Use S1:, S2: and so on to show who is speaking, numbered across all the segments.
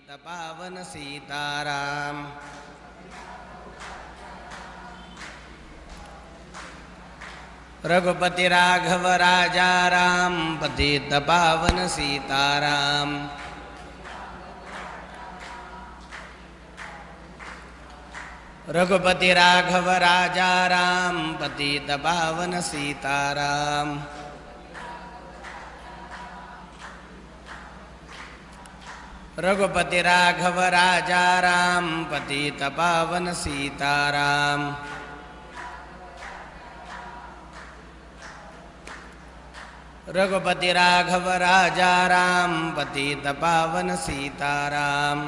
S1: पतित पावन सीताराम। रघुपति राघव राजा राम, पतित पावन सीताराम। रघुपति राघव राजा राम, पतित पावन सीताराम। रघुपति राघव राजा राम, पतित पावन सीताराम। रघुपति राघव राजा राम, पतित पावन सीताराम।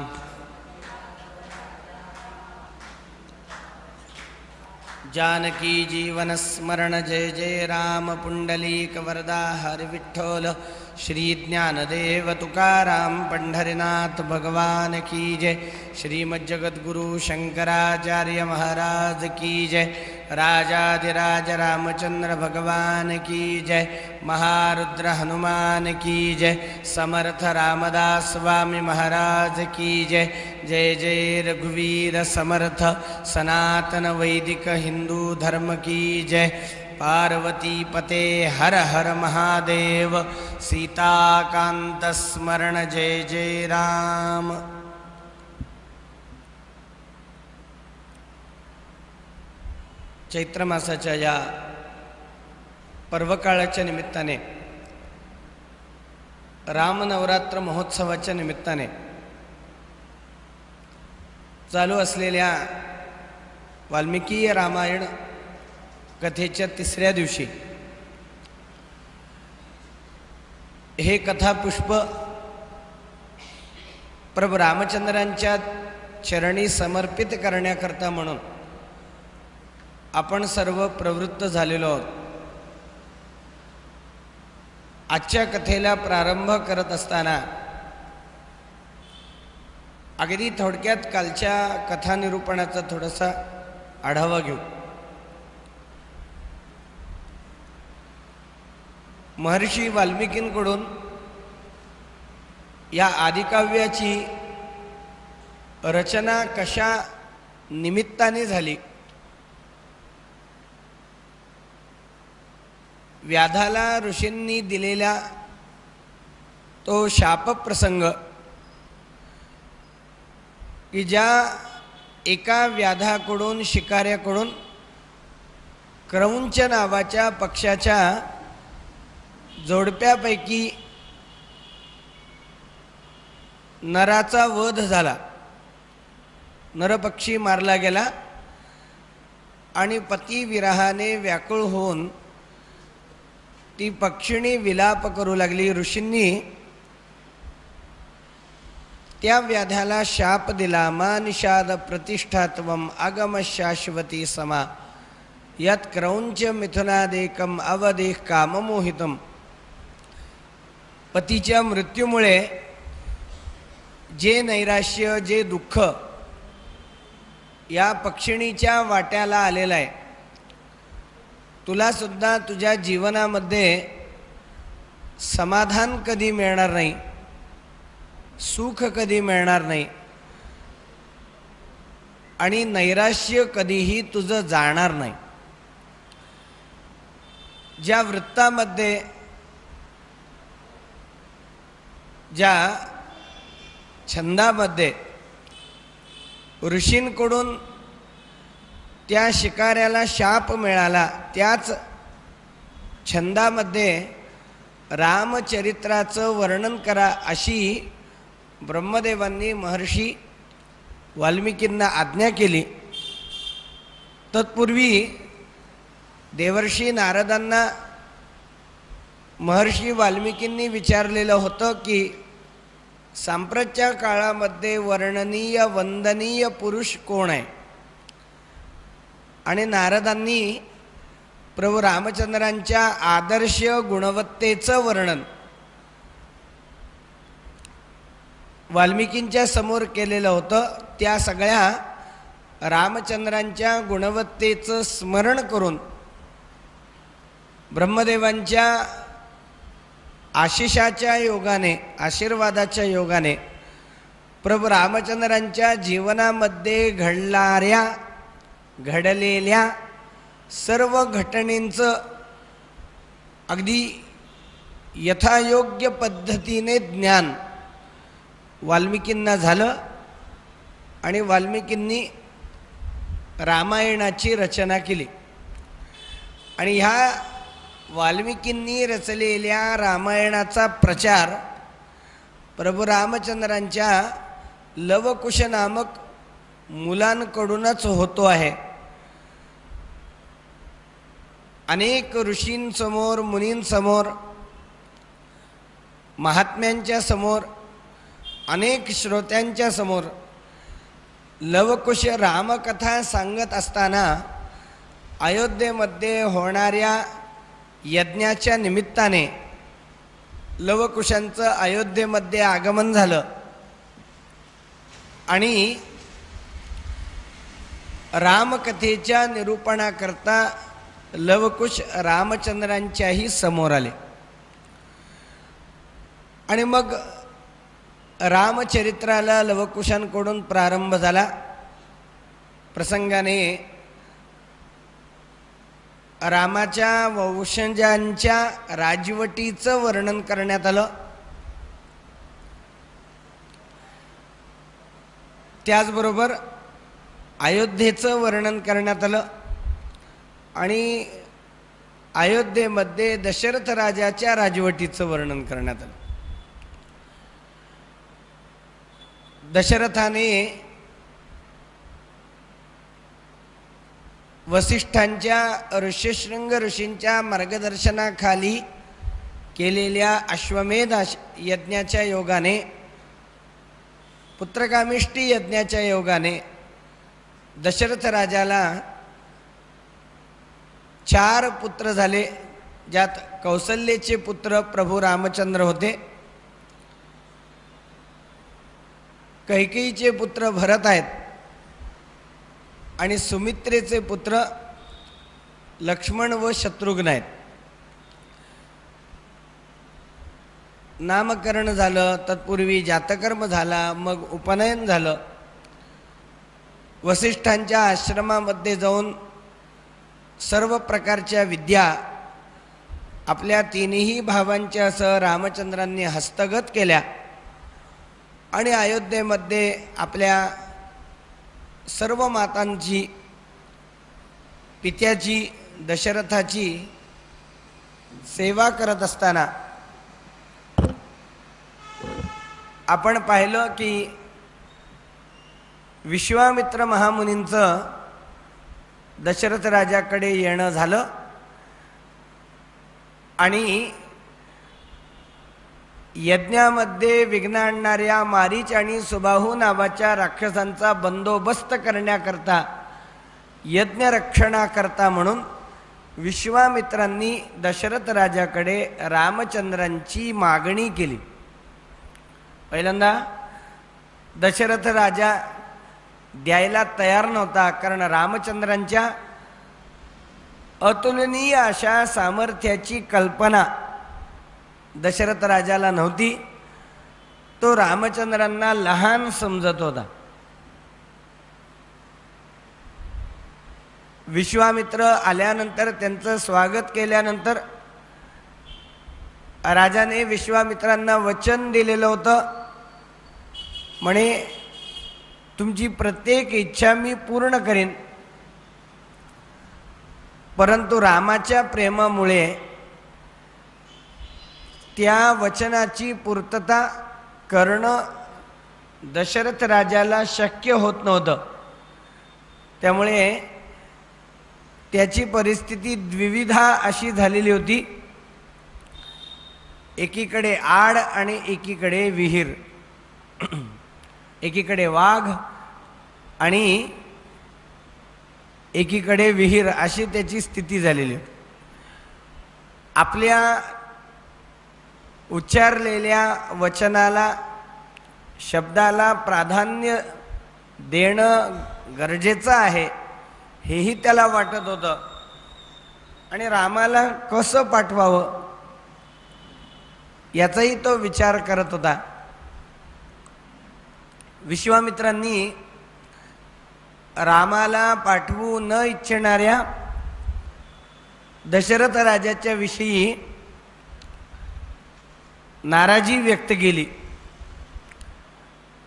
S1: जानकी जीवन स्मरण जय जय राम, पुंडलीक वरदा हरि विठ्ठल। श्री ज्ञानदेव तुकाराम पंढरीनाथ भगवान की जय। श्रीमज्जगद्गुरु शंकराचार्य महाराज की जय। राजाधिराज रामचंद्र भगवान की जय। महारुद्र हनुमान की जय। समर्थ रामदास स्वामी महाराज की जय। जय जय रघुवीर समर्थ, सनातन वैदिक हिंदू धर्म की जय। पार्वती पते हर हर महादेव, सीताकांत स्मरण जय जय राम। चैत्र मासाच्या या पर्वकाळाच्या निमित्ताने, रामनवरात्र महोत्सवाच्या निमित्ताने चालू असलेल्या वाल्मिकीय रामायण कथेच्या तिसऱ्या दिवशी हे कथापुष्प प्रभू रामचंद्रांच्या चरणी समर्पित करण्याकरता म्हणून आपण सर्व प्रवृत्त झालेलो आहोत। आजच्या कथेला प्रारंभ करत असताना अगदी थोडक्यात कालच्या कथानिरूपणाचा थोडासा आढावा घेऊ। महर्षी वाल्मिकींकडून या आदिकाव्याची रचना कशा निमित्ताने झाली, व्याधाला ऋषींनी दिलेला तो शापप्रसंग की ज्या एका व्याधाकडून, शिकाऱ्याकडून क्रौंच नावाच्या पक्षाच्या जोडप्यापैकी नराचा वध झाला, नरपक्षी मारला गेला आणि पती विरहाने व्याकुळ होऊन ती पक्षिणी विलाप करू लागली। ऋषींनी त्या व्याध्याला शाप दिला, मा निषाद प्रतिष्ठात्वम आगम शाश्वती समा यत् क्रौंच मिथुनादेकम अवदेह काममोहितम। पतीच्या मृत्यूमुळे जे नैराश्य, जे दुःख या पक्षिणीच्या वाट्याला आलेलं आहे, तुला सुद्धा तुझ्या जीवनामध्ये समाधान कधी मिळणार नाही, सुख कधी मिळणार नाही आणि नैराश्य कधीही तुझं जाणार नाही। ज्या वृत्तामध्ये, ज्या छंदामध्ये ऋषींकडून त्या शिकाऱ्याला शाप मिळाला, त्याच छंदामध्ये रामचरित्राचं वर्णन करा अशी ब्रह्मदेवांनी महर्षी वाल्मिकींना आज्ञा केली। तत्पूर्वी देवर्षी नारदांना महर्षी वाल्मिकींनी विचारलेलं होतं की सांप्रतच्या काळामध्ये वर्णनीय वंदनीय पुरुष कोण आहे, आणि नारदांनी प्रभू रामचंद्रांच्या आदर्श गुणवत्तेचं वर्णन वाल्मिकींच्या समोर केलेलं होतं। त्या सगळ्या रामचंद्रांच्या गुणवत्तेचं स्मरण करून ब्रह्मदेवांच्या आशिषाच्या योगाने, आशीर्वादाच्या योगाने प्रभू रामचंद्रांच्या जीवनामध्ये घडलेल्या सर्व घटनेंचं अगदी यथायोग्य पद्धतीने ज्ञान वाल्मिकींना झालं आणि वाल्मिकींनी रामायणाची रचना केली. आणि ह्या वाल्मिकींनी रचलेल्या रामायणाचा प्रचार प्रभू रामचंद्रांच्या लवकुश नामक मुलांकडूनच होतो आहे. अनेक ऋषींसमोर, मुनींसमोर, महात्म्यांच्या समोर, अनेक श्रोत्यांच्या समोर लवकुश रामकथा सांगत असताना अयोध्येमध्ये होणाऱ्या यज्ञाच्या निमित्ताने लवकुशांचं अयोध्येमध्ये आगमन झालं आणि रामकथेच्या निरूपणाकरता लवकुश रामचंद्रांच्याही समोर आले. आणि मग रामचरित्राला लवकुशांकडून प्रारंभ झाला. प्रसंगाने रामाच्या वंशजांच्या राजवटीचं वर्णन करण्यात आलं. त्याचबरोबर अयोध्येचं वर्णन करण्यात आलं आणि अयोध्येमध्ये दशरथ राजाच्या राजवटीचं वर्णन करण्यात आलं. दशरथाने वसिष्ठांच्या ऋष्यशृंग ऋषींच्या मार्गदर्शनाखाली केलेल्या अश्वमेध यज्ञाच्या योगाने, पुत्रकामिष्टी यज्ञाच्या योगाने दशरथ राजाला 4 पुत्र झाले, ज्यात कौसल्येचे पुत्र प्रभू रामचंद्र होते, कैकेयीचे पुत्र भरत आहेत आणि सुमित्रेचे पुत्र लक्ष्मण व शत्रुघ्न आहेत. नामकरण झालं, तत्पूर्वी जातकर्म झाला, मग उपनयन झालं. वसिष्ठांच्या आश्रमामध्ये जाऊन सर्व प्रकारच्या विद्या आपल्या 3ही भावांच्या सह रामचंद्रांनी हस्तगत केल्या आणि अयोध्येमध्ये आपल्या सर्व मातांची, पित्याची, दशरथाची सेवा करत असताना आपण पाहिलं की विश्वामित्र महामुनींचं दशरथ राजाकडे येणं झालं आणि यज्ञामध्ये विघ्न आणणाऱ्या मारीच आणि सुबाहू नावाच्या राक्षसांचा बंदोबस्त करण्याकरता, यज्ञरक्षणाकरता म्हणून विश्वामित्रांनी दशरथ राजाकडे रामचंद्रांची मागणी केली. पहिल्यांदा दशरथ राजा द्यायला तयार नव्हता, कारण रामचंद्रांच्या अतुलनीय अशा सामर्थ्याची कल्पना दशरथ राजाला नव्हती. तो रामचंद्रांना लहान समजत होता. विश्वामित्र आल्यानंतर त्यांचं स्वागत केल्यानंतर राजाने विश्वामित्रांना वचन दिलेलं होतं, म्हणे तुमची प्रत्येक इच्छा मी पूर्ण करेन, परंतु रामाच्या प्रेमामुळे त्या वचनाची पूर्तता करणं दशरथ राजाला शक्य होत नव्हतं. त्यामुळे त्याची परिस्थिती द्विविधा अशी झालेली होती. एकीकडे आड आणि एकीकडे विहीर, एकीकडे वाघ आणि एकीकडे विहीर, अशी त्याची स्थिती झालेली होती. आपल्या उच्चारलेल्या वचनाला, शब्दाला प्राधान्य देणं गरजेचं आहे हेही त्याला वाटत होतं आणि रामाला कसं पाठवावं याचाही तो विचार करत होता. विश्वामित्रांनी रामाला पाठवू न इच्छिणाऱ्या दशरथ राजाच्या विषयी नाराजी व्यक्त केली.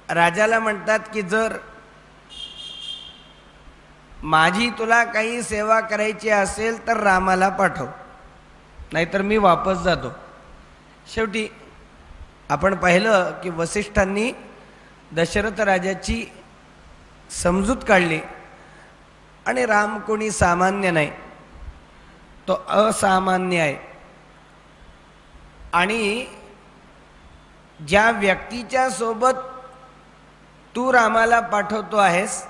S1: राजाला म्हणतात की जर माझी तुला काही सेवा करायची असेल तर रामाला पाठव, नाहीतर मी वापस जातो. शेवटी आपण पाहिलं की वसिष्ठांनी दशरथ राजाची समजूत काढली आणि राम कोणी सामान्य नाही, तो असामान्य आहे. आणि ज्या व्यक्तीच्या सोबत तू रामाला पाठवतो आहेस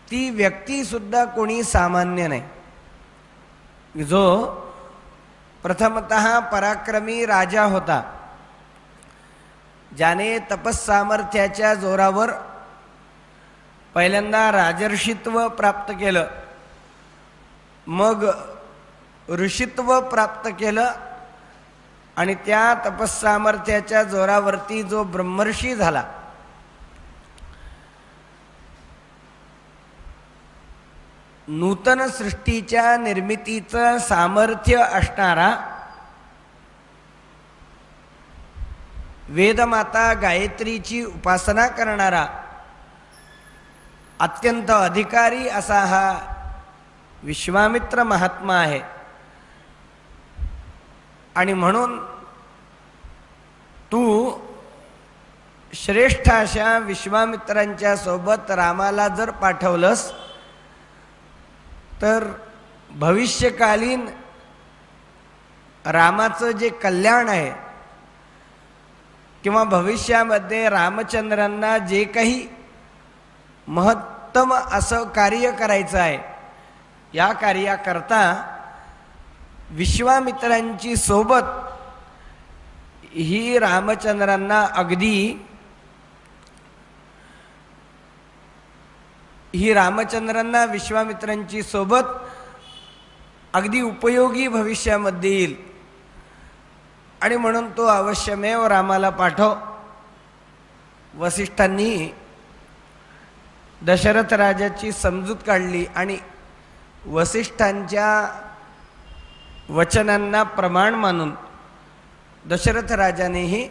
S1: ती व्यक्ती सुद्धा कोणी सामान्य नाही. जो प्रथमतः पराक्रमी राजा होता, ज्याने तपस्सामर्थ्याच्या जोरावर पहिल्यांदा राजर्षित्व प्राप्त केलं, मग ऋषित्व प्राप्त केलं आणि त्या तपस्सामर्थ्याच्या जोरावरती जो ब्रह्मर्षी झाला, नूतन सृष्टीच्या निर्मितीचं सामर्थ्य असणारा, वेदमाता गायत्रीची उपासना करणारा अत्यंत अधिकारी असा हा विश्वामित्र महात्मा आहे. आणि म्हणून तू श्रेष्ठ अशा विश्वामित्रांच्या सोबत रामाला जर पाठवलंस तर भविष्यकालीन रामाचं जे कल्याण आहे किंवा भविष्यामध्ये रामचंद्रांना जे काही महत्तम असं कार्य करायचं आहे, या कार्याकरता विश्वामित्रांची सोबत ही रामचंद्रांना विश्वामित्रांची सोबत अगदी उपयोगी भविष्यामध्ये येईल. आणि म्हणून तो अवश्यमेव रामाला पाठव. वसिष्ठांनी दशरथ राजाची समजूत काढली आणि वसिष्ठांच्या वचनांना प्रमाण मानून दशरथ राजानेही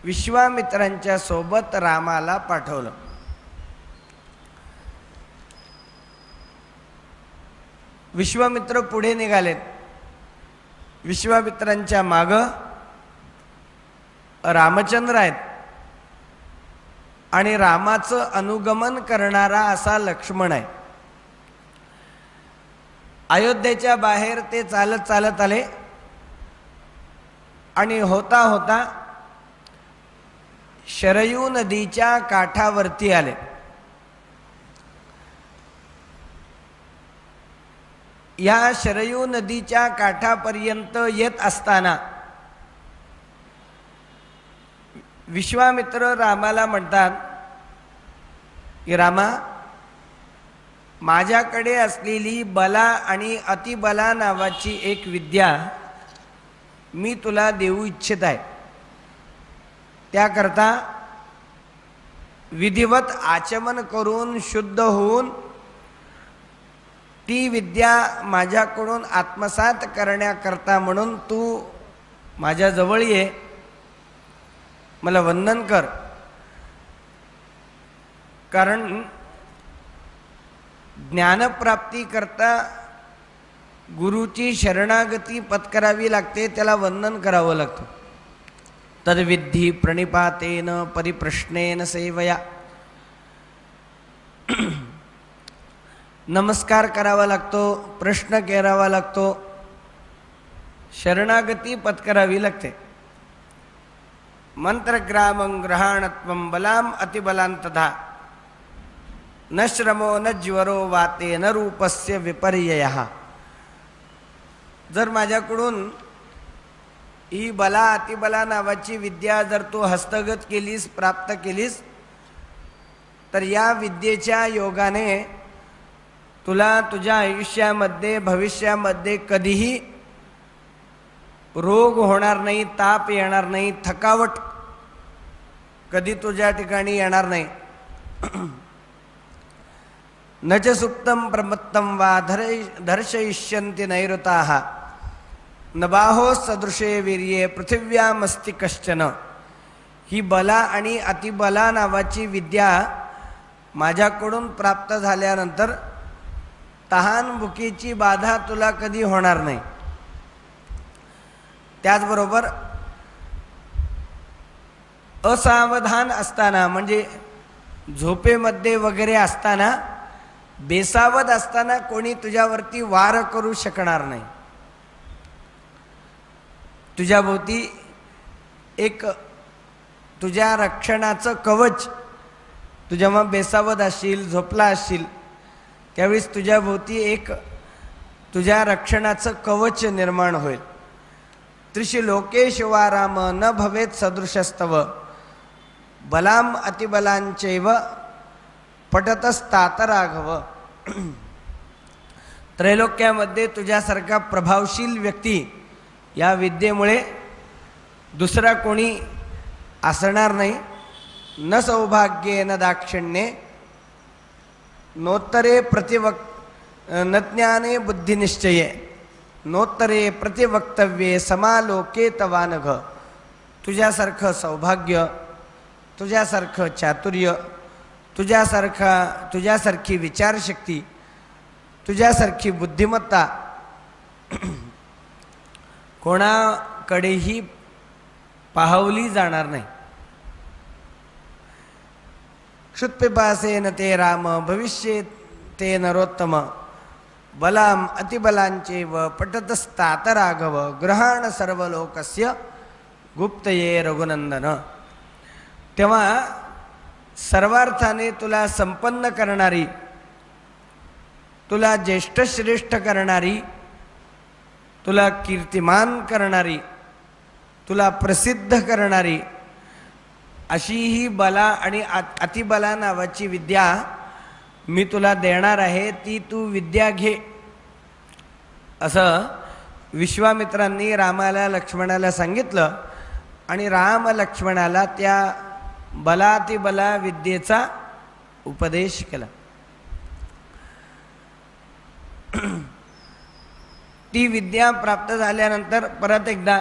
S1: विश्वामित्रांच्या सोबत रामाला पाठवलं. विश्वामित्र पुढे निघालेत. विश्वामित्रांच्या मागं रामचंद्र आहेत आणि रामाचं अनुगमन करणारा असा लक्ष्मण आहे. अयोध्येच्या बाहेर ते चालत चालत आले आणि होता होता शरयू नदीच्या काठावरती आले. या शरयू नदीच्या काठापर्यंत येत असताना विश्वामित्र रामाला म्हणतात की रामा, माझ्याकडे असलेली बला आणि अतिबला नावाची एक विद्या मी तुला देऊ इच्छित आहे. त्याकरता विधिवत आचमन करून शुद्ध होऊन ती विद्या माझ्याकडून आत्मसात करण्याकरता म्हणून तू माझ्याजवळ ये, मला वंदन कर. कारण ज्ञानप्राप्ती करता गुरुची शरणागती पत्करावी लागते, त्याला वंदन करावं लागतं. तद्विधी प्रणिपातेन परिप्रश्नेन सेवया. नमस्कार करावा लागतो, प्रश्न करावा लागतो, शरणागती पत्करावी लागते. मंत्रग्रामं ग्रहाणत्वं बलाम अतिबलांतधा न श्रमो न ज्वरो वाते न रूपस्य विपर्ययः. जर माझ्याकडून ही बला अतिबला नावाची विद्या जर तू हस्तगत केलीस, प्राप्त केलीस, तर या विद्येच्या योगाने तुला तुझ्या आयुष्यामध्ये भविष्यामध्ये कधीही रोग होणार नाही, ताप येणार नाही, थकावट कधी तुझ्या ठिकाणी येणार नाही. न च सुप्तं प्रमत्तं वा दर्शयिष्यन्ति नैऋताः न बाहो सदृशे वीर्ये पृथिव्यामस्ति कश्चन. ही बला आणि अतिबला नावाची विद्या माझ्याकडून प्राप्त झाल्यानंतर तहानभुकीची बाधा तुला कधी होणार नाही. त्याचबरोबर असावधान असताना म्हणजे झोपेमध्ये वगैरे असताना, बेसावध असताना कोणी तुझ्यावरती वार करू शकणार नाही. तुझ्याभोवती एक तुझ्या रक्षणाचं कवच, तू जेव्हा बेसावध असशील, झोपला असशील, त्यावेळेस तुझ्याभोवती एक तुझ्या रक्षणाचं कवच निर्माण होईल. त्रिषु लोकेषु वा राम न भवेत् सदृशस्तव बलाम अतिबलांचैव पटतस्तात राघव. त्रैलोक्यामध्ये तुझ्यासारखा प्रभावशील व्यक्ती या विद्येमुळे दुसरा कोणी असणार नाही. न सौभाग्ये न दाक्षिण्ये नोत्तरे न ज्ञाने बुद्धिनिश्चये नोत्तरे प्रतिवक्तव्ये समालोके तवानघ. तुझ्यासारखं सौभाग्य, तुझ्यासारखं चातुर्य, तुझ्यासारखी विचारशक्ती, तुझ्यासारखी बुद्धिमत्ता कोणाकडेही पाहवली जाणार नाही. क्षुत्पिपासेन ते राम भविष्ये ते नरोत्तम बलाम अतिबलांचैव पटतस्तात राघव ग्रहाण सर्वलोकस्य गुप्तये रघुनंदन. तेव्हा सर्वार्थाने तुला संपन्न करणारी, तुला ज्येष्ठश्रेष्ठ करणारी, तुला कीर्तिमान करणारी, तुला प्रसिद्ध करणारी अशी ही बला आणि अतिबला नावाची विद्या मी तुला देणार आहे, ती तू विद्या घे. असं विश्वामित्रांनी रामाला लक्ष्मणाला सांगितलं आणि राम लक्ष्मणाला त्या बलातिबला विद्येचा उपदेश केला. ती विद्या प्राप्त झाल्यानंतर परत एकदा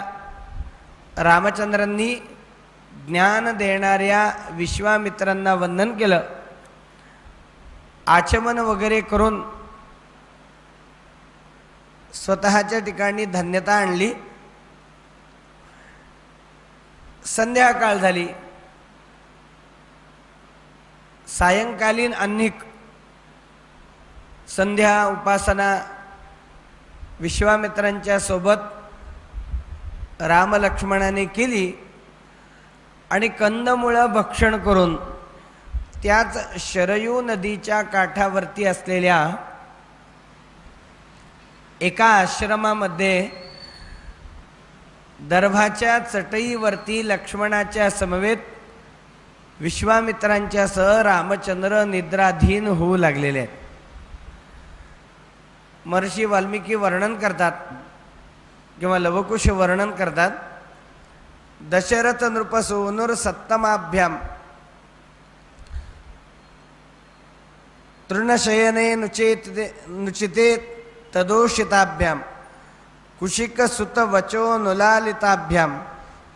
S1: रामचंद्रांनी ज्ञान देणाऱ्या विश्वामित्रांना वंदन केलं. आचमन वगैरे करून स्वतःच्या ठिकाणी धन्यता आणली. संध्याकाळ झाली. सायंकालीन अन्निक संध्या उपासना विश्वामित्रांच्या सोबत रामलक्ष्मणाने केली आणि कंदमुळं भक्षण करून त्याच शरयू नदीच्या काठावरती असलेल्या एका आश्रमामध्ये दर्भाच्या चटईवरती लक्ष्मणाच्या समवेत विश्वामित्रांच्या सह रामचंद्र निद्राधीन होऊ लागलेले आहेत. महर्षी वाल्मिकी वर्णन करतात किंवा लवकुश वर्णन करतात. दशरथ नृपसूनुर सत्तमाभ्याम तृणशयने नुचिते तदोषिताभ्याम कुशिक सुत वचो नुलालिताभ्याम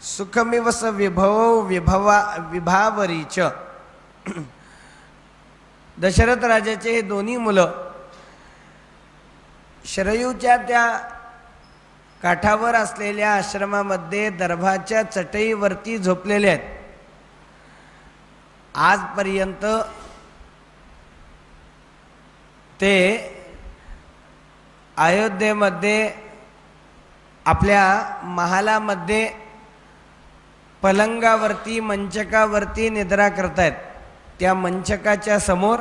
S1: सुखमिव स विभावरीच. दशरथ राजाचे हे दोन्ही मुलं शरयूच्या त्या काठावर असलेल्या आश्रमामध्ये दर्भाच्या चटईवरती झोपलेले आहेत. आजपर्यंत ते अयोध्येमध्ये आपल्या महालामध्ये पलंगावरती मंचकावरती निद्रा करतायत. त्या मंचकाच्या समोर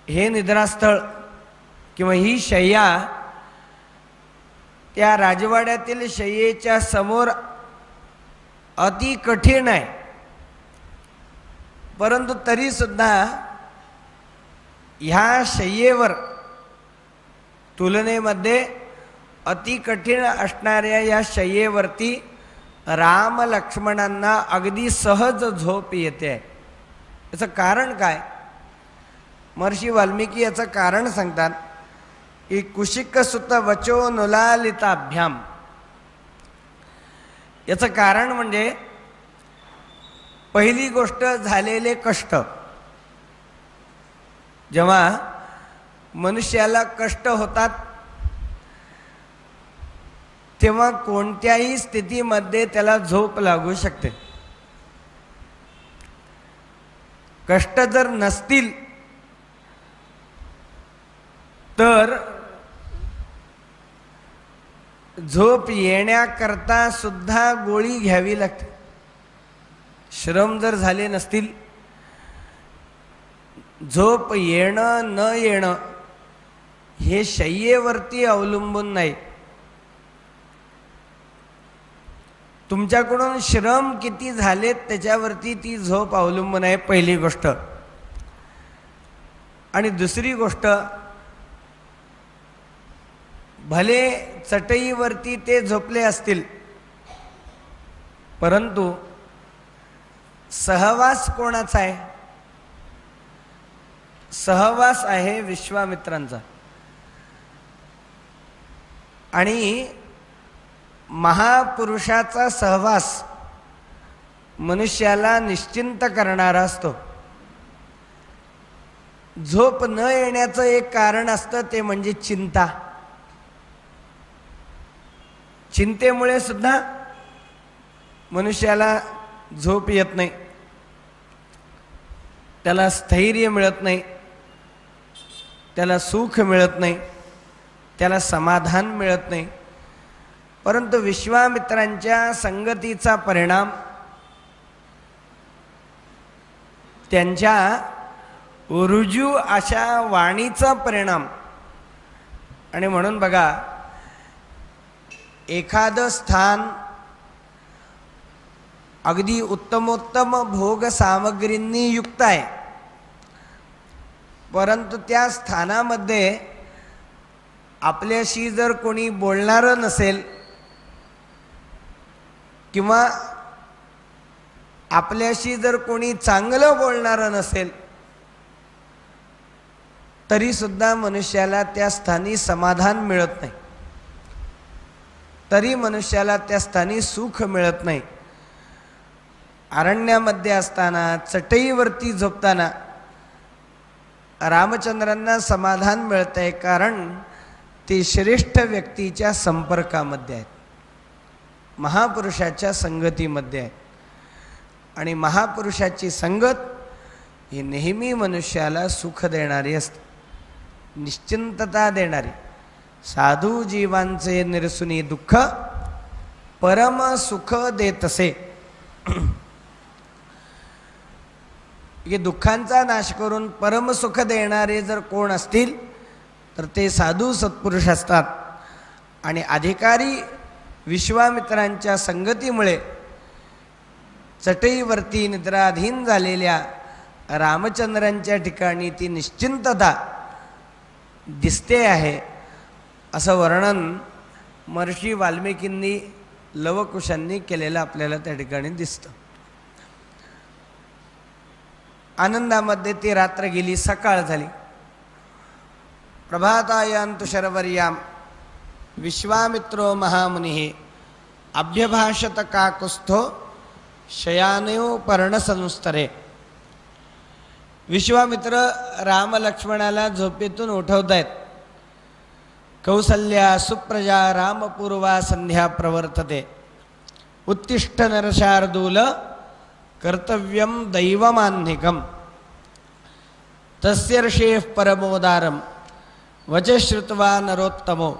S1: हे निद्रास्थळ किंवा ही शय्या त्या राजवाड्यातील शय्येच्या समोर अति कठीण आहे. परंतु तरी सुद्धा ह्या शय्येवर तुलनेमध्ये अति कठीण असणाऱ्या या शय्येवरती राम लक्ष्मणांना अगदी सहज झोप येते. याचं कारण काय? महर्षी वाल्मिकी याचं कारण सांगतात की कुशिक सुत वचो नुलालिताभ्याम. याचं कारण म्हणजे पहिली गोष्ट झालेले कष्ट. जेव्हा मनुष्याला कष्ट होतात तेव्हा कोणत्याही स्थितीमध्ये त्याला झोप लागू शकते. कष्ट जर नसतील तर झोप येण्याकरता सुद्धा गोळी घ्यावी लागते. श्रम जर झाले नसतील, झोप येणं न येणं हे शय्येवरती अवलंबून नाही. तुमच्याकडून श्रम किती झालेत त्याच्यावरती ती झोप अवलंबून आहे, पहिली गोष्ट. आणि दुसरी गोष्ट, भले चटईवरती ते झोपले असतील परंतु सहवास कोणाचा आहे? सहवास आहे विश्वामित्रांचा. आणि महापुरुषाचा सहवास मनुष्याला निश्चिंत करणारा असतो. झोप न येण्याचं एक कारण असतं, ते म्हणजे चिंता. चिंतेमुळे सुद्धा मनुष्याला झोप येत नाही, त्याला स्थैर्य मिळत नाही, त्याला सुख मिळत नाही, त्याला समाधान मिळत नाही. परंतु विश्वामित्रांच्या संगतीचा परिणाम, त्यांच्या रुजू अशा वाणीचा परिणाम. आणि म्हणून बघा, एखादं स्थान अगदी उत्तमोत्तम भोग सामग्रींनी युक्त आहे, परंतु त्या स्थानामध्ये आपल्याशी जर कोणी बोलणारं नसेल किंवा आपल्याशी जर कोणी चांगलं बोलणारं नसेल तरी सुद्धा मनुष्याला त्या स्थानी समाधान मिळत नाही, तरी मनुष्याला त्या स्थानी सुख मिळत नाही. अरण्यामध्ये असताना, चटईवरती झोपताना रामचंद्रांना समाधान मिळत आहे, कारण ते श्रेष्ठ व्यक्तीच्या संपर्कामध्ये आहेत, महापुरुषाच्या संगतीमध्ये आहेत. आणि महापुरुषाची संगत ही नेहमी मनुष्याला सुख देणारी असते, निश्चिंतता देणारी. साधू जीवांचे निरसुनी दुःख परम सुख देतसे. की दुःखांचा नाश करून परम सुख देणारे जर कोण असतील तर ते साधू सत्पुरुष असतात. आणि अधिकारी विश्वामित्रांच्या संगतीमुळे चटईवरती निद्राधीन झालेल्या रामचंद्रांच्या ठिकाणी ती निश्चिंतता दिसते आहे, असं वर्णन महर्षी वाल्मिकींनी लवकुशांनी केलेलं आपल्याला त्या ठिकाणी दिसतं. आनंदामध्ये ती रात्र गेली, सकाळ झाली. प्रभातायान्तु शर्वर्यां विश्वामित्रो महामुनिः अभ्यभाषत काकुस्थो शयानो पर्णसंस्तरे. विश्वामित्र रामलक्ष्मणाला झोपेतून उठवत आहेत. कौसल्या सुप्रजा रामपूर्वा संध्या प्रवर्तते. उत्तिष्ठ नरशार्दूल कर्तव्यम दैवमान्निकम. तस्य ऋषेः परमोदारम वचश्रुत्वा नरोत्तमो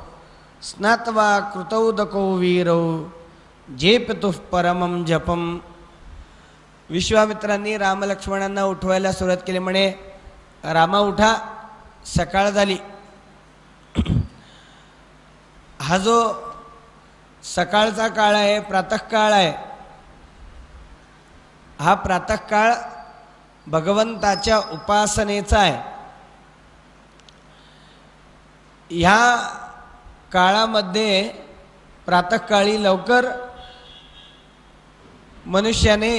S1: स्नात्वा कृतौदको वीरौ जेपतुः परमं जपम. विश्वामित्रांनी रामलक्ष्मणांना उठवायला सुरुवात केली. म्हणे, रामा उठा, सकाळ झाली. हा जो सकाळचा काळ आहे, प्रातःकाळ आहे, हा प्रातःकाळ भगवंताच्या उपासनेचा आहे. ह्या काळामध्ये प्रातःकाळी लवकर मनुष्याने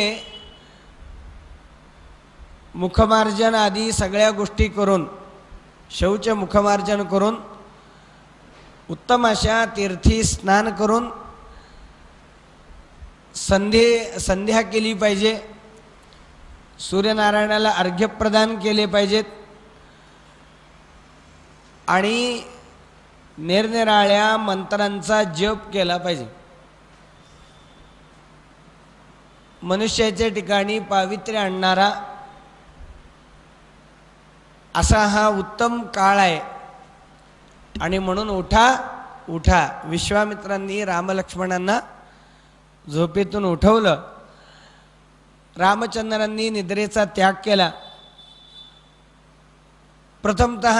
S1: मुखमार्जन आदी सगळ्या गोष्टी करून, शौच मुखमार्जन करून, उत्तम अशा तीर्थी स्नान करून संध्या केली पाहिजे, सूर्यनारायणाला अर्घ्य प्रदान केले पाहिजेत आणि निरनिराळ्या मंत्रांचा जप केला पाहिजे. मनुष्याच्या ठिकाणी पावित्र्य आणणारा असा हा उत्तम काळ आहे. आणि म्हणून उठा विश्वामित्रांनी रामलक्ष्मणांना झोपेतून उठवलं. रामचंद्रांनी निद्रेचा त्याग केला. प्रथमतः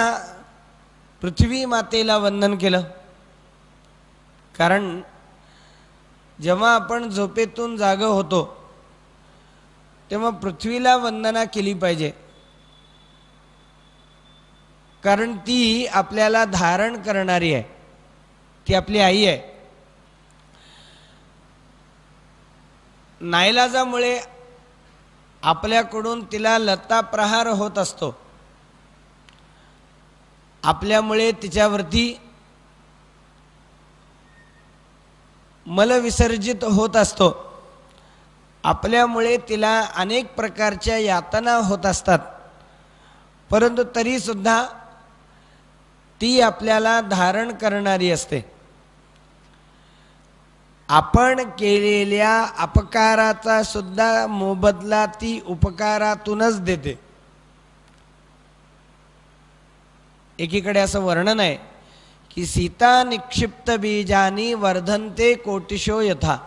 S1: पृथ्वी मातेला वंदन केलं. कारण जेव्हा आपण झोपेतून जाग होतो तेव्हा पृथ्वीला वंदना केली पाहिजे. कारण ती आपल्याला धारण करणारी आहे, ती आपली आई आहे. नाईलाजामुळे आपल्याकडून तिला लत्ताप्रहार होत असतो. आपल्यामुळे तिच्यावरती मलविसर्जित होत असतो. आपल्यामुळे तिला अनेक प्रकारच्या यातना होत असतात. परंतु तरीसुद्धा ती आपल्याला धारण करणारी असते. आपण केलेल्या अपकाराचा सुद्धा मोबदला ती उपकारातूनच देते. एकीकडे असं वर्णन आहे की सीता निक्षिप्त बीजानी वर्धन्ते कोटिशो यथा.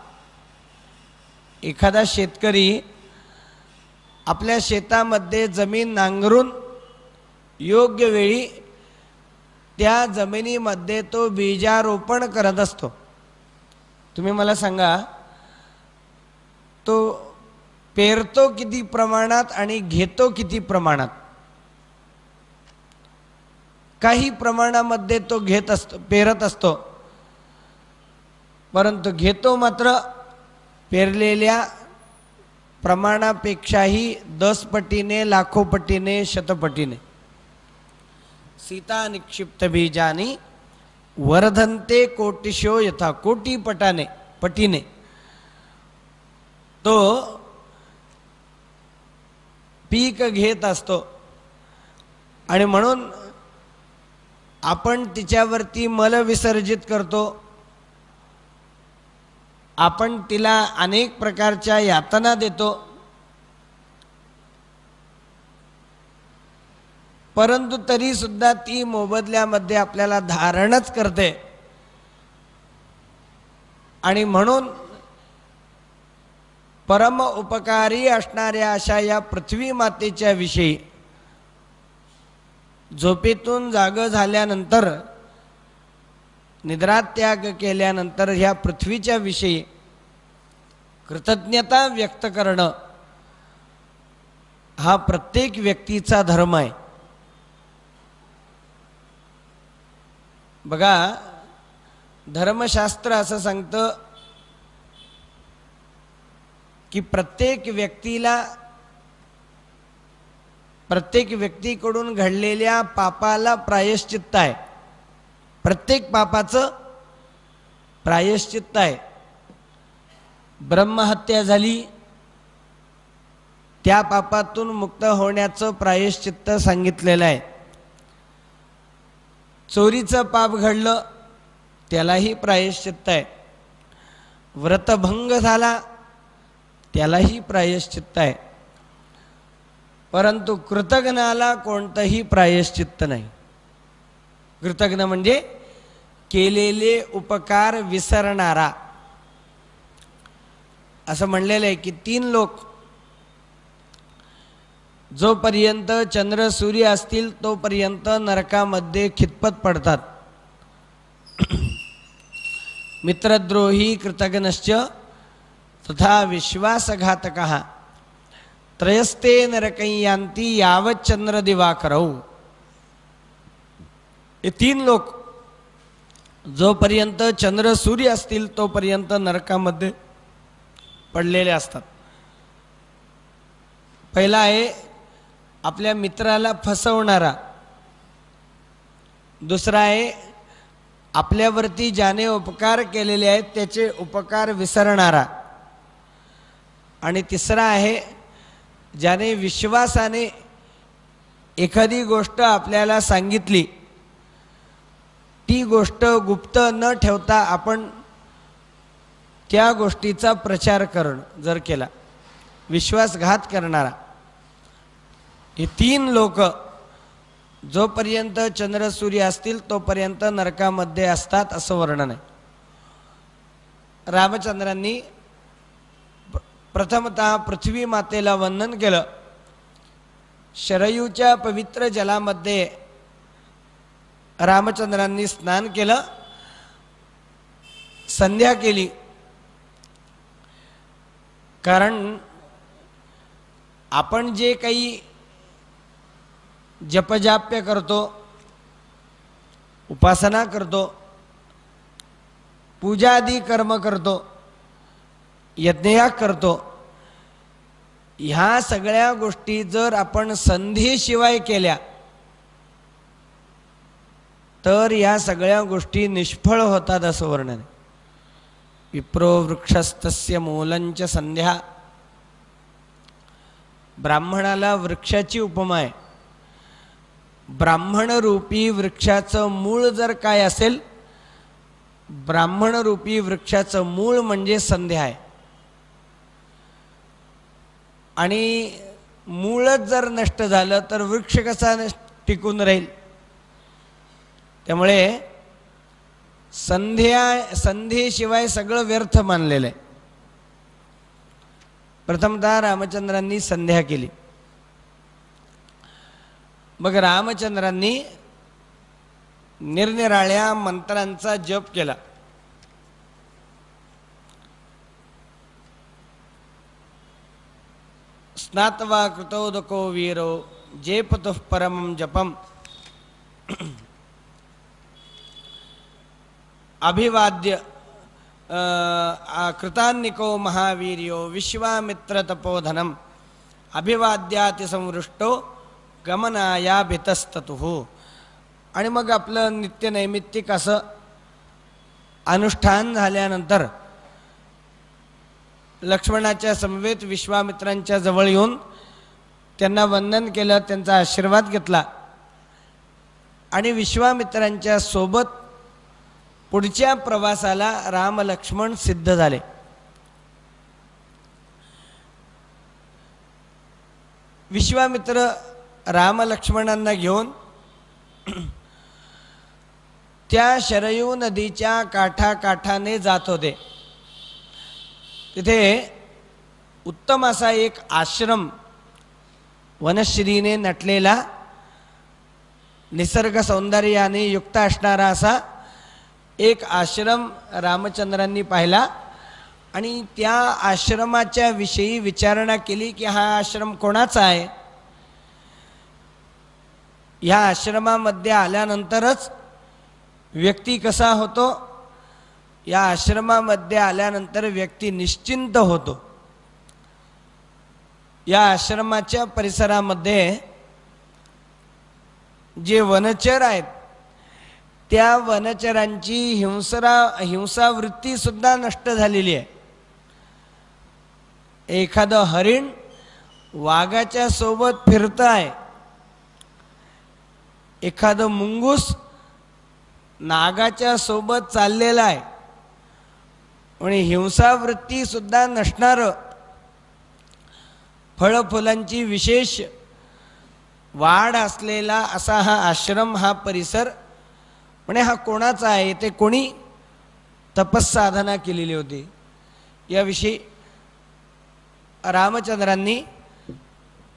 S1: एखादा शेतकरी आपल्या शेतामध्ये जमीन नांगरून योग्य वेळी त्या जमिनीमध्ये तो बीजारोपण करत असतो. तुम्ही मला सांगा, तो पेरतो किती प्रमाणात आणि घेतो किती प्रमाणात? काही प्रमाणामध्ये तो घेत असतो, पेरत असतो, परंतु घेतो मात्र पेरलेल्या प्रमाणापेक्षाही 10 पटीने, लाखो पटीने, शतपटीने. सीता निक्षिप्त बीजानी वर्धन्ते कोटिशो यथा. कोटी पटीने तो पीक घेत असतो. आणि म्हणून आपण तिच्यावरती मल विसर्जित करतो. आपण तिला अनेक प्रकारच्या यातना देतो. परंतु तरी सुद्धा ती मोबदल्यामध्ये आपल्याला धारणच करते. आणि म्हणून परम उपकारी असणाऱ्या अशा या पृथ्वी मातेच्या विषयी झोपेतून जाग झाल्यानंतर, निद्रात्याग केल्यानंतर ह्या पृथ्वीच्या विषयी कृतज्ञता व्यक्त करणं हा प्रत्येक व्यक्तीचा धर्म आहे. बघा, धर्मशास्त्र असं सांगतं की प्रत्येक व्यक्तीकडून घडलेल्या पापाला प्रायश्चित्त आहे. प्रत्येक पापाचं प्रायश्चित्त आहे. ब्रह्महत्या झाली, त्या पापातून मुक्त होण्याचं प्रायश्चित्त सांगितलेलं आहे. चोरीचं पाप घडलं, त्यालाही प्रायश्चित्त आहे. व्रतभंग झाला, त्यालाही प्रायश्चित्त आहे. परंतु कृतघ्नाला कोणतंही प्रायश्चित्त नाही. कृतघ्न म्हणजे केलेले उपकार विसरणारा. असं म्हणलेलं आहे की 3 लोक जोपर्यंत चंद्र सूर्य असतील तोपर्यंत नरकामध्ये खितपत पडतात. मित्रद्रोही, कृतघ्नश्च तथा विश्वासघातकः त्रयस्ते नरकय्यांती यावत चंद्र दिवाकरौ. हे 3 लोक जोपर्यंत चंद्र सूर्य असतील तोपर्यंत नरकामध्ये पडलेले असतात. पहिला आहे आपल्या मित्राला फसवणारा, दुसरा आहे आपल्यावरती ज्याने उपकार केलेले आहेत त्याचे उपकार विसरणारा, आणि तिसरा आहे ज्याने विश्वासाने एखादी गोष्ट आपल्याला सांगितली, ती गोष्ट गुप्त न ठेवता आपण त्या गोष्टीचा प्रचार जर केला, विश्वासघात करणारा. हे तीन लोक जोपर्यंत चंद्र सूर्य असतील तोपर्यंत नरकामध्ये असतात असं वर्णन आहे. रामचंद्रांनी प्रथमतः पृथ्वी मातेला वंदन केलं. शरयूच्या पवित्र जलामध्ये रामचंद्रांनी स्नान केलं, संध्या केली. कारण आपण जे काही जपजाप्य करतो, उपासना करतो, पूजादी कर्म करतो, यज्ञयाग करतो, ह्या सगळ्या गोष्टी जर आपण संधीशिवाय केल्या तर या सगळ्या गोष्टी निष्फळ होतात असं वर्णन आहे. विप्रो वृक्षस्तस्य मूलंच संध्या. ब्राह्मणाला वृक्षाची उपमा आहे. ब्राह्मणरूपी वृक्षाचं मूळ जर काय असेल, ब्राह्मणरूपी वृक्षाचं मूळ म्हणजे संध्या आहे. आणि मूळच जर नष्ट झालं तर वृक्ष कसा टिकून राहील. त्यामुळे संध्येशिवाय सगळं व्यर्थ मानलेलं आहे. प्रथमतः रामचंद्रांनी संध्या केली. मग रामचंद्रांनी निरनिराळ्या मंत्रांचा जप केला. स्नात्वा कृतोदको वीरो जेपतुः परमं जपम अभिवाद्य कृतान्निको महावीर्यो विश्वामित्र तपोधनम अभिवाद्याति संवृष्टो गमनाया भितस्ततुः. आणि मग आपलं नित्य नैमित्तिक असं अनुष्ठान झाल्यानंतर लक्ष्मणाच्या समवेत विश्वामित्रांच्या जवळ येऊन त्यांना वंदन केलं, त्यांचा आशीर्वाद घेतला आणि विश्वामित्रांच्या सोबत पुढच्या प्रवासाला राम लक्ष्मण सिद्ध झाले. विश्वामित्र राम लक्ष्मणांना घेऊन त्या शरयू नदीच्या काठाकाठाने जात होते. तिथे उत्तम असा एक आश्रम वनश्रीने नटलेला, निसर्ग सौंदर्याने युक्त असणारा असा एक आश्रम रामचंद्रांनी पाहिला आणि त्या आश्रमाच्या विषयी विचारणा केली की हा आश्रम कोणाचा आहे. ह्या आश्रमामध्ये आल्यानंतरच व्यक्ती कसा होतो, या आश्रमामध्ये आल्यानंतर व्यक्ती निश्चिंत होतो. या आश्रमाच्या परिसरामध्ये जे वनचर आहेत त्या वनचरांची हिंसावृत्ती सुद्धा नष्ट झालेली आहे. एखादं हरिण वाघाच्या सोबत फिरत आहे, एखादं मुंगूस नागाच्या सोबत चाललेला आहे. आणि हिंसावृत्ती सुद्धा नसणारं, फळफुलांची विशेष वाढ असलेला असा हा आश्रम, हा परिसर. म्हणजे हा कोणाचा आहे, ते कोणी तपस्साधना केलेली होती याविषयी रामचंद्रांनी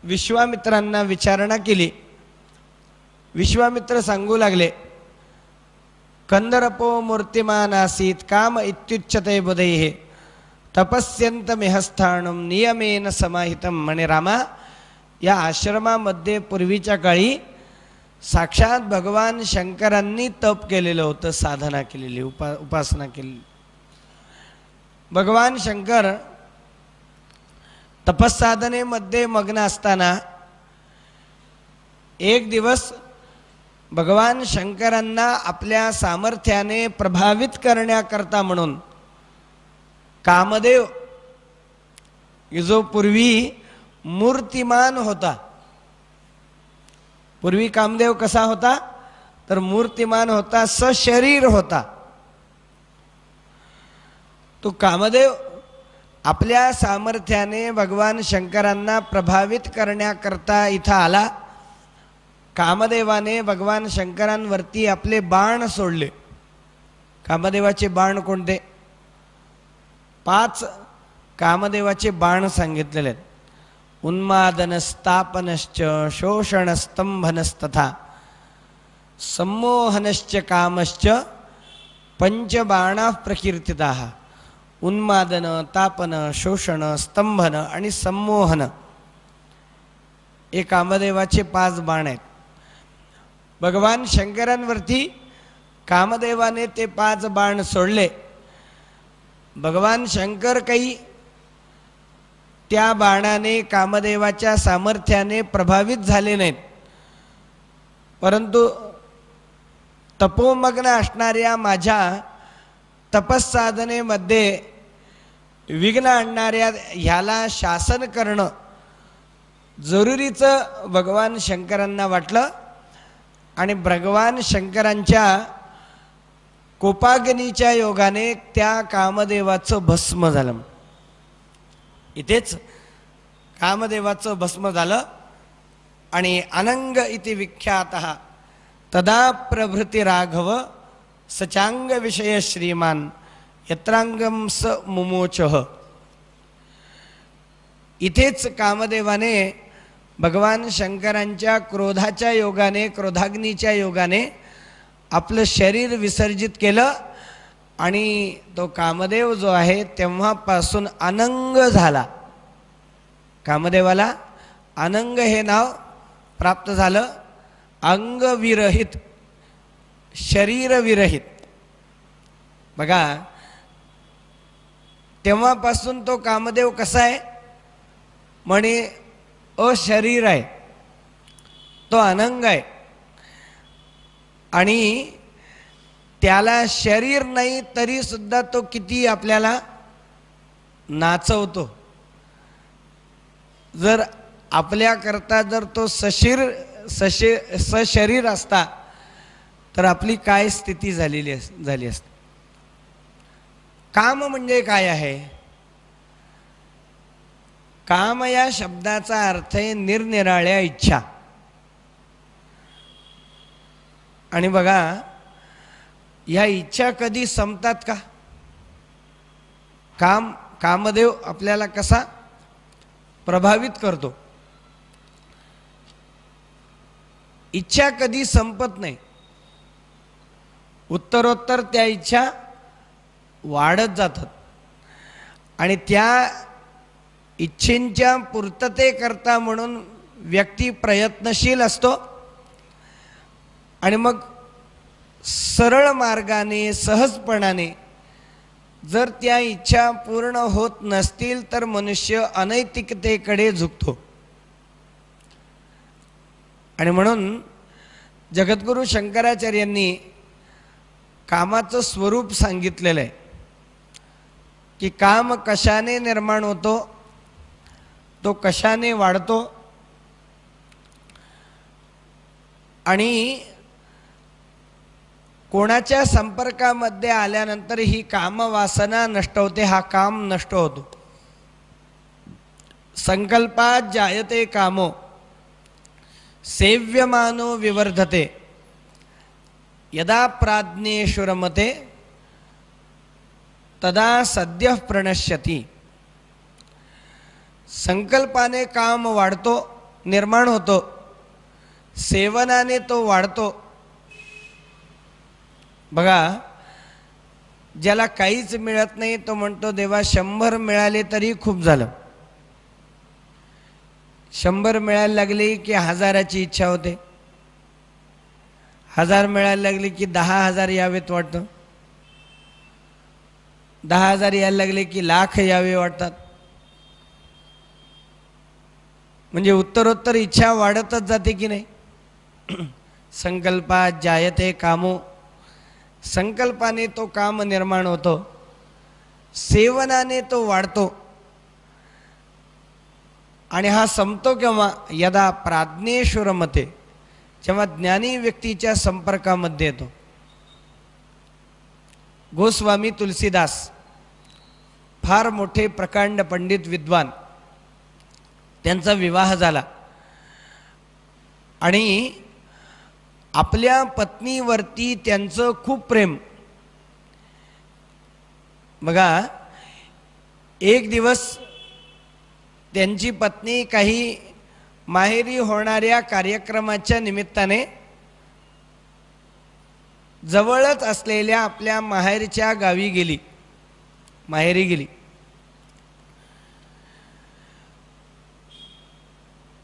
S1: विश्वामित्रांना विचारणा केली. विश्वामित्र सांगू लागले, कंदरपो मूर्तिमान आसीत काम इत्युच्यते बुधैः तपस्यंतमिहस्थानम नियमेन समाहितम. म्हणे रामा, या आश्रमामध्ये पूर्वीच्या काळी साक्षात भगवान शंकरांनी तप केलेलं होतं, साधना केलेली, उपासना केलेली. भगवान शंकर तपस्साधनेमध्ये मग्न असताना एक दिवस भगवान शंकरांना आपल्या सामर्थ्याने प्रभावित करण्याकरता म्हणून कामदेव जो पूर्वी मूर्तिमान होता, पूर्वी कामदेव कसा होता तर मूर्तिमान होता, सशरीर होता. तो कामदेव आपल्या सामर्थ्याने भगवान शंकरांना प्रभावित करण्याकरता इथं आला. कामदेवाने भगवान शंकरांवरती आपले बाण सोडले. कामदेवाचे बाण कोणते? 5 कामदेवाचे बाण सांगितलेले आहेत. उन्मादनस्तापनश्च शोषणस्तंभनस्तथा सम्मोहनश्च कामश्च पंचबाणाः प्रकीर्तिताः. उन्मादन, तापन, शोषण, स्तंभन आणि सम्मोहन हे कामदेवाचे 5 बाण आहेत. भगवान शंकरांवरती कामदेवाने ते 5 बाण सोडले. भगवान शंकर काही त्या बाणाने कामदेवाच्या सामर्थ्याने प्रभावित झाले नाहीत, परंतु तपोमग्न असणाऱ्या माझ्या तपस्साधनेमध्ये विघ्न आणणाऱ्या ह्याला शासन करणं जरुरीचं भगवान शंकरांना वाटलं आणि भगवान शंकरांच्या कोपाग्नीच्या योगाने त्या कामदेवाचं भस्म झालं. इथेच कामदेवाचं भस्म झालं आणि अनंग इति विख्यातः तदा प्रभृती राघव सचांग विषय श्रीमान यत्रांगम स मुमोचः. इथेच कामदेवाने भगवान शंकरांच्या क्रोधाच्या योगाने, क्रोधाग्नीच्या योगाने आपलं शरीर विसर्जित केलं आणि तो कामदेव जो आहे तेव्हापासून अनंग झाला. कामदेवाला अनंग हे नाव प्राप्त झालं. अंगविरहित, शरीरविरहित. बघा, तेव्हापासून तो कामदेव कसा आहे म्हणे अशरीर आहे, तो अनंग आहे आणि त्याला शरीर नाही तरी सुद्धा तो किती आपल्याला नाचवतो. जर आपल्याकरता जर तो सशरीर असता तर आपली काय स्थिती झाली असती. काम म्हणजे काय आहे? काम या शब्दाचा अर्थ आहे निरनिराळ्या इच्छा. आणि बघा, या इच्छा कधी संपतात का? कामदेव आपल्याला कसा प्रभावित करतो. इच्छा कधी संपत नाही, उत्तरोत्तर त्या इच्छा वाढत जातात आणि त्या इच्छेंच्या पूर्ततेकरता म्हणून व्यक्ती प्रयत्नशील असतो आणि मग सरळ मार्गाने, सहजपणाने जर त्या इच्छा पूर्ण होत नसतील तर मनुष्य अनैतिकतेकडे झुकतो. आणि म्हणून जगद्गुरु शंकराचार्यांनी कामाचं स्वरूप सांगितलेलं आहे की काम कशाने निर्माण होतो, तो कशाने वाढतो आणि कोणाच्या संपर्कामध्ये आल्यानंतर ही कामवासना नष्ट होते, हा काम नष्ट होतो. संकल्पात जायते कामो सेव्यमानो विवर्धते यदा प्राज्ञेषु रमते तदा सद्यः प्रणश्यति. संकल्पाने काम वाढतो, निर्माण होतो, सेवनाने तो वाढतो. बघा, ज्याला काहीच मिळत नाही तो म्हणतो देवा 100 मिळाले तरी खूप झालं. 100 मिळायला लागले की 1000ची इच्छा होते, 1000 मिळायला लागले की 10,000 यावेत वाटतं, 10,000 यायला लागले की लाख यावे वाटतात. म्हणजे उत्तरोत्तर इच्छा वाढतच जाते की नाही. संकल्पात जायते कामो, संकल्पाने तो काम निर्माण होतो, सेवनाने तो वाढतो. आणि हा संपतो केव्हा? यदा प्राज्ञेश्वरमते, जेव्हा ज्ञानी व्यक्तीच्या संपर्कामध्ये येतो. गोस्वामी तुलसीदास फार मोठे प्रकांड पंडित विद्वान, त्यांचा विवाह झाला आणि आपल्या पत्नीवरती त्यांचं खूप प्रेम. बघा, एक दिवस त्यांची पत्नी काही माहेरी होणाऱ्या कार्यक्रमाच्या निमित्ताने जवळच असलेल्या आपल्या माहेरच्या गावी गेली, माहेरी गेली.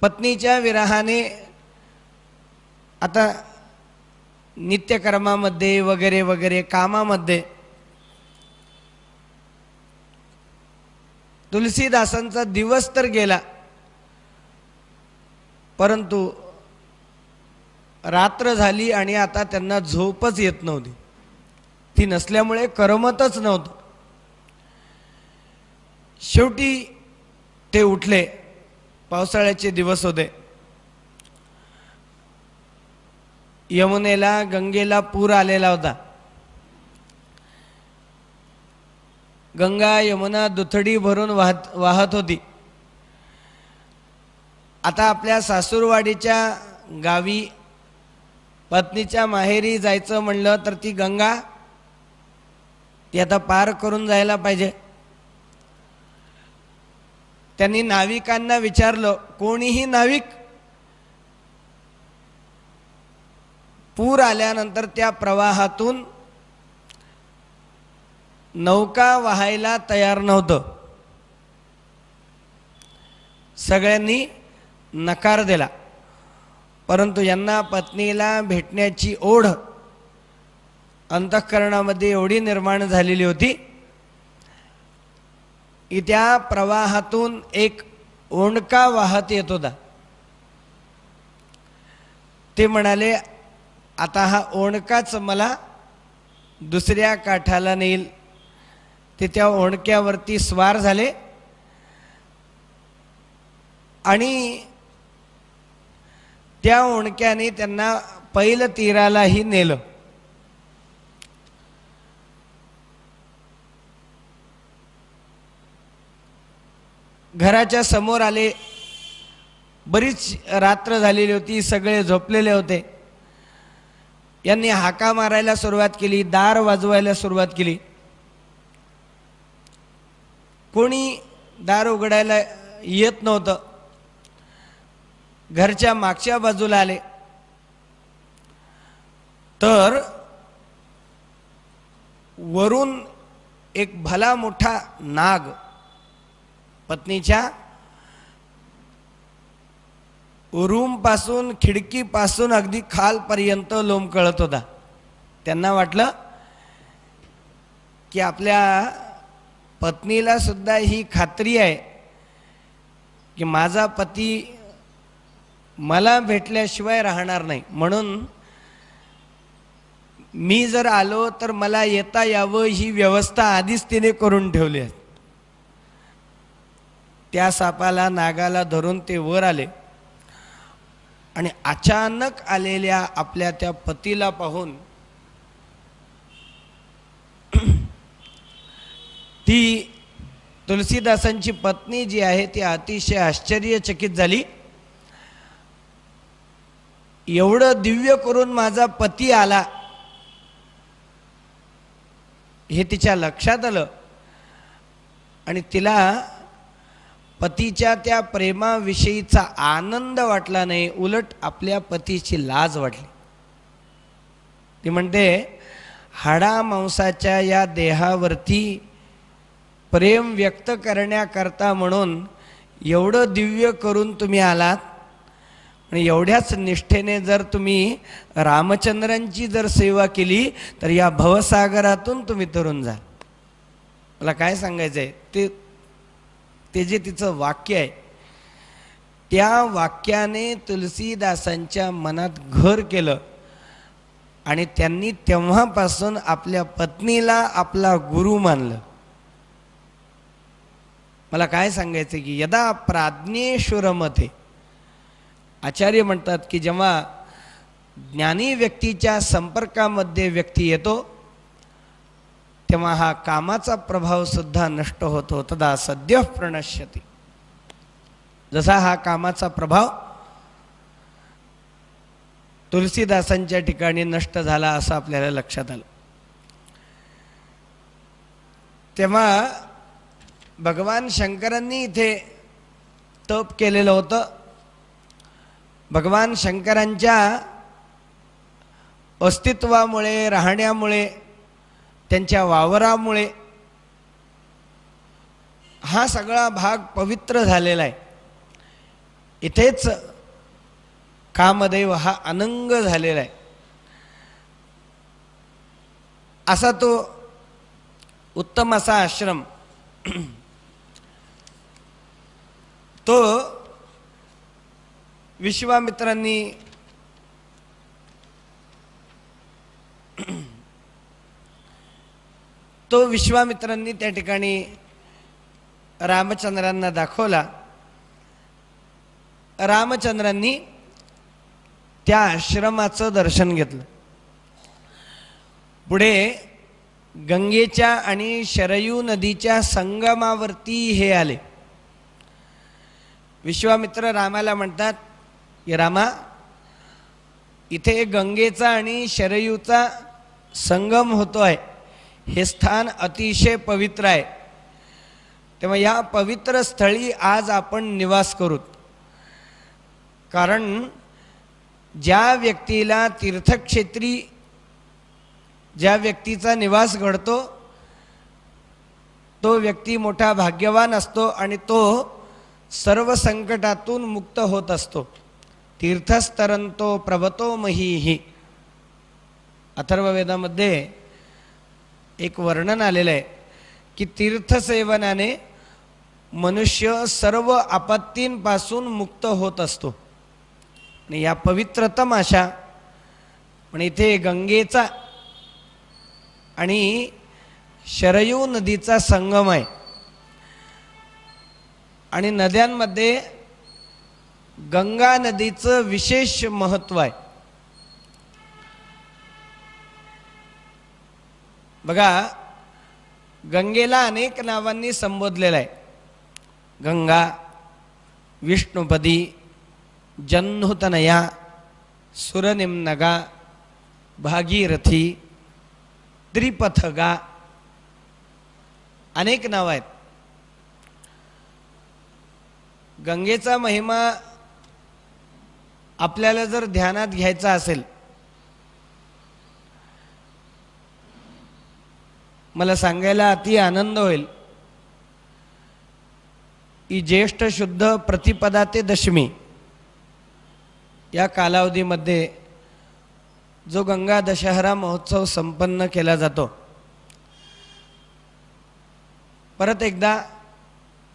S1: पत्नीच्या विरहाने आता नित्यकर्मामध्ये वगैरे वगैरे कामामध्ये तुलसीदासांचा दिवस तर गेला, परंतु रात्र झाली आणि आता त्यांना झोपच येत नव्हती. ती नसल्यामुळे करमतच नव्हतं. शेवटी ते उठले. पावसाळ्याचे दिवस होते. यमुनेला, गंगेला पूर आलेला होता. गंगा यमुना दुथडी भरून वाहत होती. आता आपल्या सासूरवाडीच्या गावी पत्नीच्या माहेरी जायचं म्हणलं तर ती गंगा ती आता पार करून जायला पाहिजे. त्यांनी नाविकांना विचारलं, कोणीही नाविक पूर आल्यानंतर त्या प्रवाहातून नौका वाहायला तयार नव्हतं. सगळ्यांनी नकार दिला. परंतु यांना पत्नीला भेटण्याची ओढ अंतःकरणामध्ये एवढी निर्माण झालेली होती की त्या प्रवाहातून एक ओंडका वाहत येत होता. ते म्हणाले, आता हा ओंडकाच मला दुसऱ्या काठाला नेईल. ते त्या ओंडक्यावरती स्वार झाले आणि त्या ओंडक्याने त्यांना पैल तीरालाही नेलं. घराच्या समोर आले. बरीच रात्र झालेली होती, सगळे झोपलेले होते. यांनी हाका मारायला सुरुवात केली, दार वाजवायला सुरुवात केली. कोणी दार उघडायला येत नव्हतं. घरच्या मागच्या बाजूला आले तर वरून एक भला मोठा नाग पत्नीच्या रूम पासून, खिडकीपासून अगदी खालपर्यंत लोंबकळत होता. त्यांना वाटलं की आपल्या पत्नीला सुद्धा ही खात्री आहे की माझा पती मला भेटल्याशिवाय राहणार नाही, म्हणून मी जर आलो तर मला येता यावं ही व्यवस्था आधीच तिने करून ठेवली आहे. त्या सापाला, नागाला धरून ते वर आले आणि अचानक आलेल्या आपल्या त्या पतीला पाहून ती तुलसीदासांची पत्नी जी आहे ती अतिशय आश्चर्यचकित झाली. एवढं दिव्य करून माझा पती आला हे तिच्या लक्षात आलं आणि तिला पतीच्या त्या प्रेमाविषयीचा आनंद वाटला नाही, उलट आपल्या पतीची लाज वाटली. ती म्हणते, हाडा मांसाच्या या देहावरती प्रेम व्यक्त करण्याकरता म्हणून एवढं दिव्य करून तुम्ही आलात आणि एवढ्याच निष्ठेने जर तुम्ही रामचंद्रांची जर सेवा केली तर या भवसागरातून तुम्ही तरुण जाल. मला काय सांगायचं आहे ते जे तिचं वाक्य आहे त्या वाक्याने तुलसीदासांच्या मनात घर केलं आणि त्यांनी तेव्हापासून आपल्या पत्नीला आपला गुरु मानलं. मला काय सांगायचं की यदा प्राज्ञेश्वरमते, आचार्य म्हणतात की जेव्हा ज्ञानी व्यक्तीच्या संपर्कामध्ये व्यक्ती येतो तेव्हा हा कामाचा प्रभाव सुद्धा नष्ट होतो. तदा सद्यः प्रणश्यति. जसा हा कामाचा प्रभाव तुलसीदासांच्या ठिकाणी नष्ट झाला असं आपल्याला लक्षात आलं. तेव्हा भगवान शंकरांनी इथे तप केलेलं होतं. भगवान शंकरांच्या अस्तित्वामुळे, राहण्यामुळे, त्यांच्या वावरामुळे हा सगळा भाग पवित्र झालेला आहे. इथेच कामदेव हा अनंग झालेला आहे. असा तो उत्तम असा आश्रम तो विश्वामित्रांनी त्या ठिकाणी रामचंद्रांना दाखवला. रामचंद्रांनी त्या आश्रमाचं दर्शन घेतलं. पुढे गंगेच्या आणि शरयू नदीच्या संगमावरती हे आले. विश्वामित्र रामाला म्हणतात की रामा, इथे गंगेचा आणि शरयूचा संगम होतो आहे. हे स्थान अतिशय पवित्र आहे. तेव्हा या पवित्र स्थळी आज आपण निवास करू. कारण ज्या व्यक्तीला तीर्थक्षेत्री ज्या व्यक्तीचा निवास घडतो तो व्यक्ती मोठा भाग्यवान असतो आणि तो सर्व संकटातून मुक्त होत असतो. तीर्थस्तरंतो प्रवतो महीहि. अथर्ववेदामध्ये एक वर्णन आलेलं आहे की तीर्थसेवनाने मनुष्य सर्व आपत्तींपासून मुक्त होत असतो. आणि या पवित्रतम अशा पण इथे गंगेचा आणि शरयू नदीचा संगम आहे. आणि नद्यांमध्ये गंगा नदीचं विशेष महत्त्व आहे. बघा, गंगेला अनेक नावांनी संबोधलेलं आहे. गंगा, विष्णुपदी, जन्हुतनया, सुरनिम्नगा, भागीरथी, त्रिपथगा, अनेक नाव आहेत. गंगेचा महिमा आपल्याला जर ध्यानात घ्यायचा असेल, मला सांगायला अति आनंद होईल की ज्येष्ठ शुद्ध प्रतिपदा ते दशमी या कालावधीमध्ये जो गंगा दशहरा महोत्सव संपन्न केला जातो, परत एकदा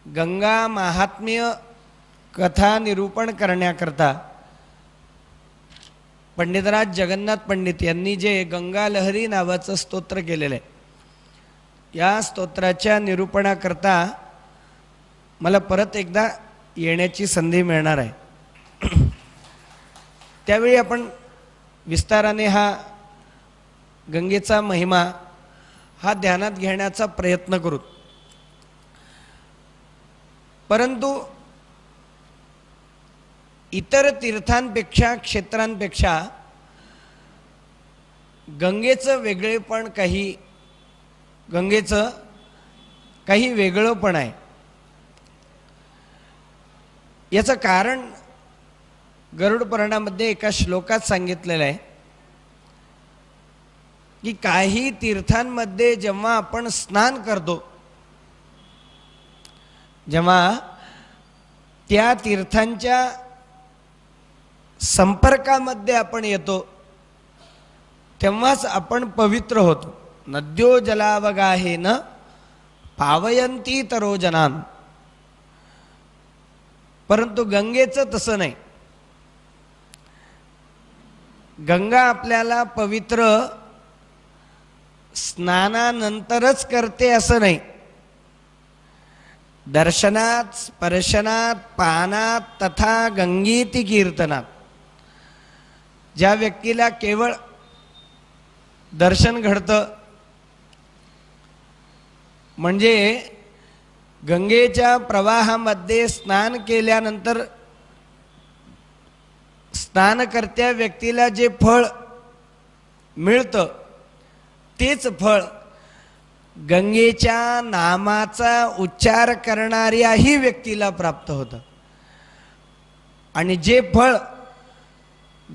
S1: गंगा महात्म्य कथा निरूपण करण्याकरता पंडितराज जगन्नाथ पंडित यांनी जे गंगा लहरी नावाचं स्तोत्र केलेलं आहे, या स्तोत्राच्या निरूपणाकरता मला परत एकदा येण्याची संधी मिळणार आहे. त्यावेळी आपण विस्ताराने हा गंगेचा महिमा हा ध्यानात घेण्याचा प्रयत्न करू. परंतु इतर तीर्थांपेक्षा, क्षेत्रांपेक्षा गंगेचं वेगळेपण गंगेचं काही वेगळंपण आहे. याचं कारण गरुड पुराणामध्ये एका श्लोकात सांगितलेलं आहे की काही तीर्थांमध्ये जेव्हा आपण स्नान करतो, जेव्हा त्या तीर्थांच्या संपर्कामध्ये आपण येतो तेव्हाच आपण पवित्र होतो. नद्यो जलावगाहेन पावयंती तरोजनान. परंतु गंगेचं तसं नाही. गंगा आपल्याला पवित्र स्नानानंतरच करते असं नाही. दर्शनात, स्पर्शनात, पानात तथा गंगेती कीर्तनात. ज्या व्यक्तीला केवळ दर्शन घडतं, म्हणजे गंगेच्या प्रवाहामध्ये स्नान केल्यानंतर स्नानकर्त्या व्यक्तीला जे फळ मिळतं तेच फळ गंगेच्या नामाचा उच्चार करणाऱ्याही व्यक्तीला प्राप्त होतं. आणि जे फळ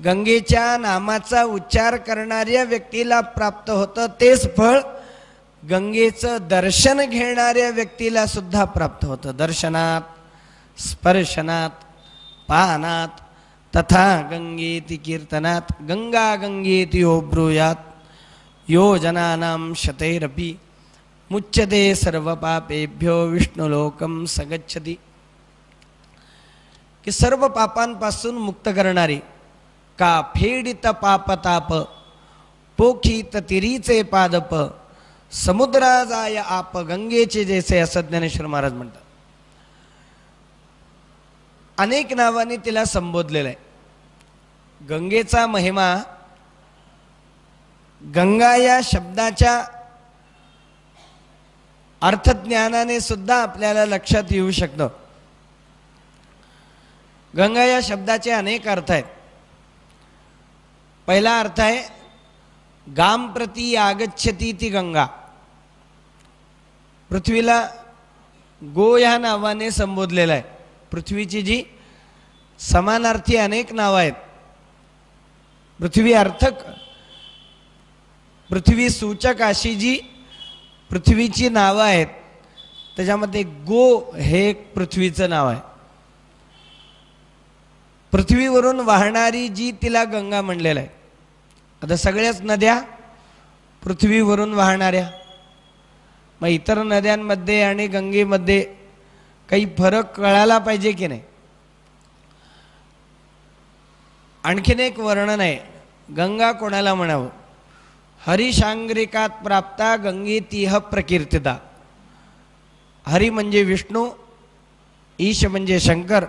S1: गंगेच्या नामाचा उच्चार करणाऱ्या व्यक्तीला प्राप्त होतं तेच फळ गंगेचं दर्शन घेणाऱ्या व्यक्तीला सुद्धा प्राप्त होतं. दर्शनात, स्पर्शनात, पानात तथा गंगेति कीर्तनात. गंगा गंगेति यो ब्रूयात यो जनानां शतैरपि मुच्यते सर्व पापेभ्यो विष्णुलोकम सगच्छति. की सर्व पापांपासून मुक्त करणारी, का फेडित पापताप, पोखित तिरीचे पादप, समुद्रा जाय आप गंगेचे जैसे, असं ज्ञानेश्वर महाराज म्हणतात. अनेक नावांनी तिला संबोधलेलं आहे. गंगेचा महिमा गंगा या शब्दाच्या अर्थज्ञानाने सुद्धा आपल्याला लक्षात येऊ शकतं. गंगा या शब्दाचे अनेक अर्थ आहेत. पहिला अर्थ आहे गाम प्रती आगच्छती ती गंगा. पृथ्वीला गो या नावाने संबोधलेलं आहे. पृथ्वीची जी समानार्थी अनेक नावं आहेत. पृथ्वी अर्थक, पृथ्वी सूचक अशी जी पृथ्वीची नावं आहेत त्याच्यामध्ये गो हे एक पृथ्वीचं नाव आहे. पृथ्वीवरून वाहणारी जी तिला गंगा म्हणलेलं आहे. आता सगळ्याच नद्या पृथ्वीवरून वाहणाऱ्या, मग इतर नद्यांमध्ये आणि गंगेमध्ये काही फरक कळायला पाहिजे की नाही. आणखीन एक वर्णन आहे, गंगा कोणाला म्हणावं. हरिशांग्रिकात प्राप्ता गंगेतिह प्रकीर्तिता. हरी म्हणजे विष्णू, ईश म्हणजे शंकर,